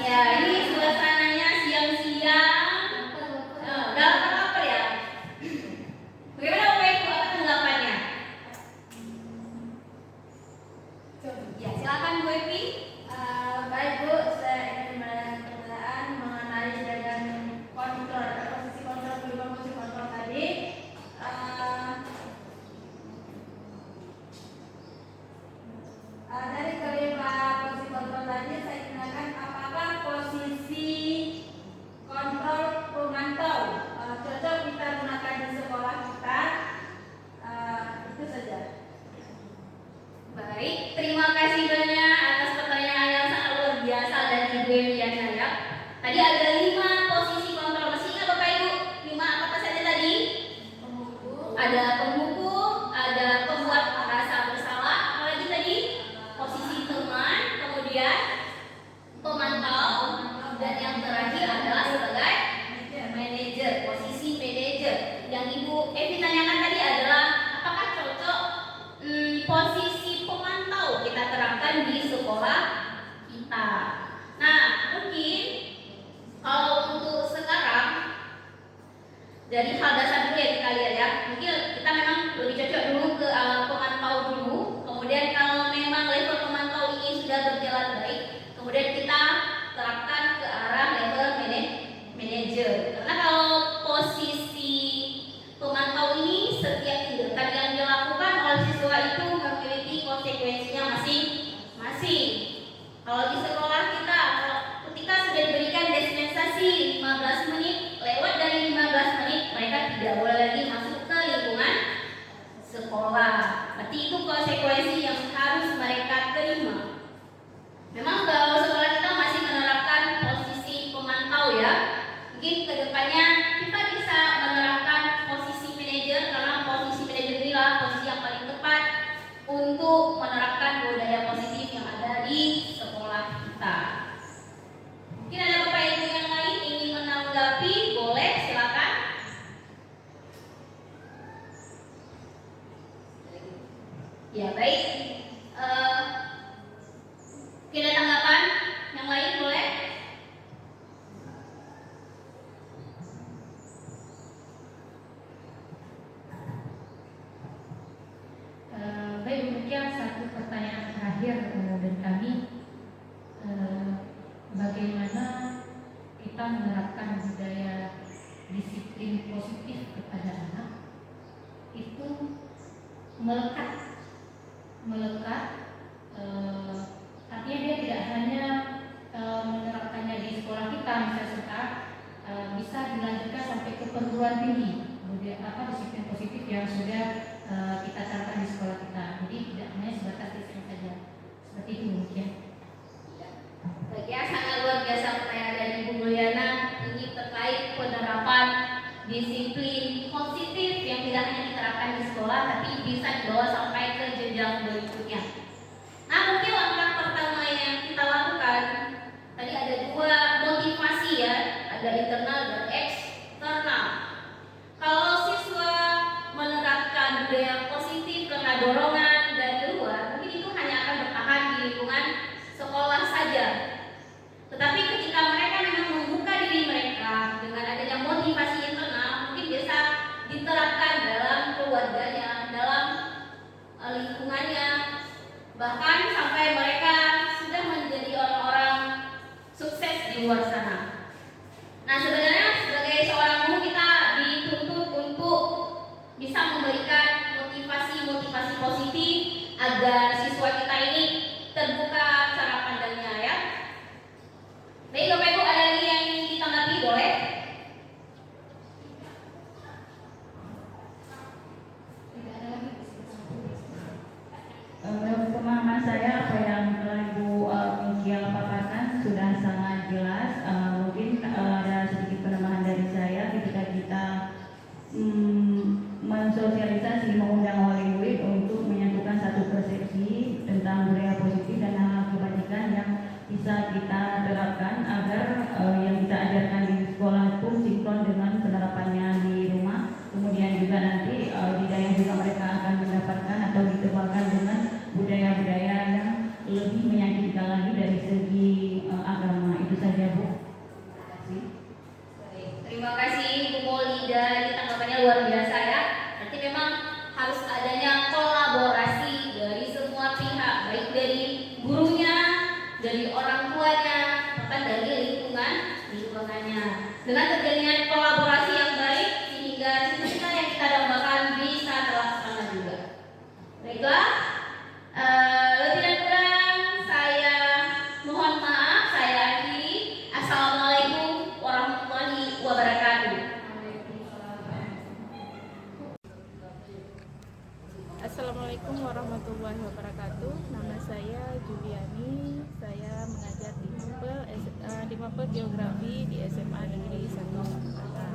Ya, ini suasananya siang-siang. Dalam apa ya? Bagaimana Bapak Ibu? Apa tanggapannya? Ya, silakan Bu Evi. Baik Bu, saya ingin menanyakan pertanyaan mengenai dengan kontrol, posisi kontrol kelima posisi kontrol tadi. Dari kelima posisi kontrol tadi saya tanyakan apakah posisi kontrol pemantau cocok kita gunakan di sekolah kita? Itu saja. Baik, terima kasih banyak atas pertanyaan yang sangat luar biasa dari Ibu Eviana ya. Tadi ada 5 posisi kontrol. Masih ingat Bapak Ibu? 5 apa saja tadi? Ada penghukum, ada pembuat rasa bersalah, apalagi tadi? Posisi teman, kemudian pemantau, dan yang terakhir adalah sebagai manajer, posisi manajer. Yang Ibu Evi tanyakan tadi adalah apakah cocok posisi pemantau kita terapkan di sekolah kita. Nah, mungkin kalau untuk sekarang dari hal dasar dulu ya kita lihat ya. Mungkin kita memang lebih cocok dulu ke pemantau dulu. Kemudian kalau memang level pemantau ini sudah berjalan baik, kemudian kita terapkan ke arah level manajer. Karena kalau posisi pemantau ini setiap tindakan yang dilakukan oleh siswa itu memiliki konsekuensinya masing-masing. Kalau di sekolah kita, ketika sudah diberikan dispensasi 15 menit, lewat dari 15 menit mereka tidak boleh lagi masuk ke lingkungan sekolah. Berarti itu konsekuensi yang harus mereka terima. Memang kalau sekolah kita masih menerapkan posisi pemantau ya. Mungkin kedepannya kita bisa menerapkan posisi manajer, karena posisi manajer inilah posisi yang paling tepat untuk menerapkan budaya positif yang ada di sekolah kita. Mungkin ada Bapak Ibu yang lain ingin menanggapi, boleh silakan. Ya baik. Kita melekat. Artinya dia tidak hanya menerapkannya di sekolah kita, misalnya bisa dilanjutkan sampai ke perguruan tinggi. Kemudian disiplin positif yang sudah kita terapkan di sekolah kita. Jadi tidak hanya sebatas di sini saja. Seperti itu mungkin. Ya, sangat luar biasa pertanyaan dari Ibu Mulyana. Ini terkait penerapan disiplin positif yang tidak hanya diterapkan di sekolah, tapi bisa dibawa sampai ke jenjang berikutnya. Nah, mungkin langkah pertama yang kita lakukan tadi ada 2 motivasi ya, ada internal dan eksternal. Kalau siswa menerapkan budaya positif karena dorongan dari luar, mungkin itu hanya akan bertahan di lingkungan sekolah saja. Tetapi ketika mereka memang membuka diri mereka dengan adanya motivasi internal, mungkin bisa diterapkan dalam keluarganya, dalam lingkungannya, bahkan sampai mereka sudah menjadi orang-orang sukses di luar sana. Nah, sebenarnya sebagai seorang guru kita dituntut untuk bisa memberikan motivasi-motivasi positif agar siswa kita ini terbuka cara pandangnya ya. Baik Bapak Ibu, ada lagi yang ingin ditanggapi, boleh? Menurut pemahaman saya apa yang telah Ibu Mikial paparkan sudah sangat jelas. Mungkin ada sedikit penambahan dari saya ketika kita mensosialisasi, mengundang wali murid untuk menyatukan satu persepsi tentang budaya positif dan hal-hal kebajikan yang bisa kita terapkan agar yang kita ajarkan di sekolah pun sinkron dengan penerapannya di rumah. Kemudian juga nanti di daerah juga mereka akan mendapatkan atau ditebalkan dengan budaya-budaya yang lebih meyakinkan lagi dari segi agama. Itu saja Bu. Terima kasih. Terima kasih Bu Molida, ini tanggapannya luar biasa ya. Berarti memang harus adanya kolaborasi dari semua pihak, baik dari gurunya, dari orang tuanya, bahkan dari lingkungannya. Dengan terjadinya kolaborasi yang baik, sehingga cita-cita yang kita dambakan bisa terlaksana juga. Baiklah, lebih dan kurang saya mohon maaf, saya akhiri. Assalamualaikum warahmatullahi wabarakatuh. Assalamualaikum warahmatullahi wabarakatuh. Nama saya Juliani. Saya mengajar di Mapel Geografi di SMA Negeri 1 Jakarta.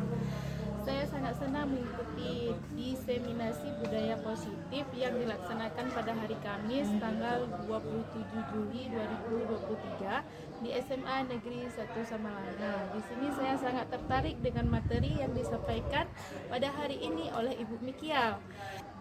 Saya sangat senang mengikuti diseminasi budaya positif yang dilaksanakan pada hari Kamis tanggal 27 Juli 2023 di SMA Negeri 1 Samalanga. Di sini saya sangat tertarik dengan materi yang disampaikan pada hari ini oleh Ibu Mikial.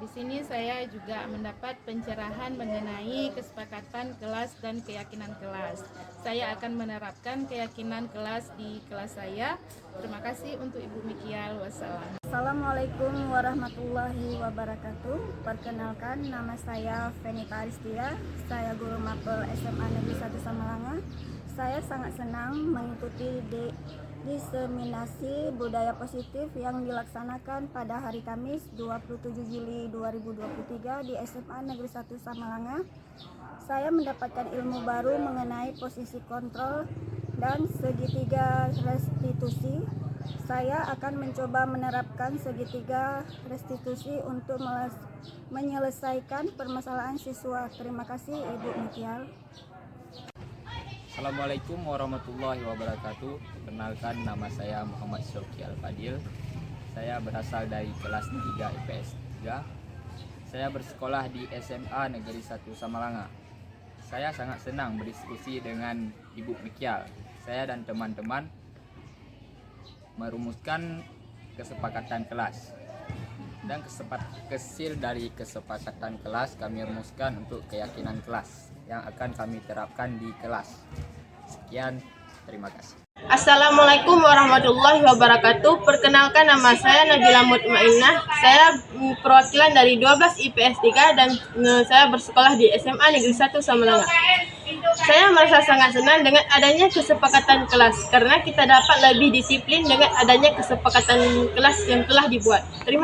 Di sini saya juga mendapat pencerahan mengenai kesepakatan kelas dan keyakinan kelas. Saya akan menerapkan keyakinan kelas di kelas saya. Terima kasih untuk Ibu Mikial. Wassalam. Assalamualaikum warahmatullahi wabarakatuh. Perkenalkan, nama saya Fenita Aristia. Saya guru mapel SMA Negeri 1 Samalanga. Saya sangat senang mengikuti diseminasi budaya positif yang dilaksanakan pada hari Kamis 27 Juli 2023 di SMA Negeri 1 Samalanga. Saya mendapatkan ilmu baru mengenai posisi kontrol dan segitiga restitusi. Saya akan mencoba menerapkan segitiga restitusi untuk menyelesaikan permasalahan siswa. Terima kasih Ibu Mikial. Assalamualaikum warahmatullahi wabarakatuh. Perkenalkan, nama saya Muhammad Syauki Al-Fadil. Saya berasal dari kelas 3 IPS 3. Saya bersekolah di SMA Negeri 1 Samalanga. Saya sangat senang berdiskusi dengan Ibu Mikial. Saya dan teman-teman merumuskan kesepakatan kelas. Dan kesil dari kesepakatan kelas kami rumuskan untuk keyakinan kelas yang akan kami terapkan di kelas. Sekian, terima kasih. Assalamualaikum warahmatullahi wabarakatuh. Perkenalkan, nama saya Nabila Mutmainnah. Saya perwakilan dari 12 IPS 3 dan saya bersekolah di SMA Negeri 1 Samalanga. Saya merasa sangat senang dengan adanya kesepakatan kelas karena kita dapat lebih disiplin dengan adanya kesepakatan kelas yang telah dibuat. Terima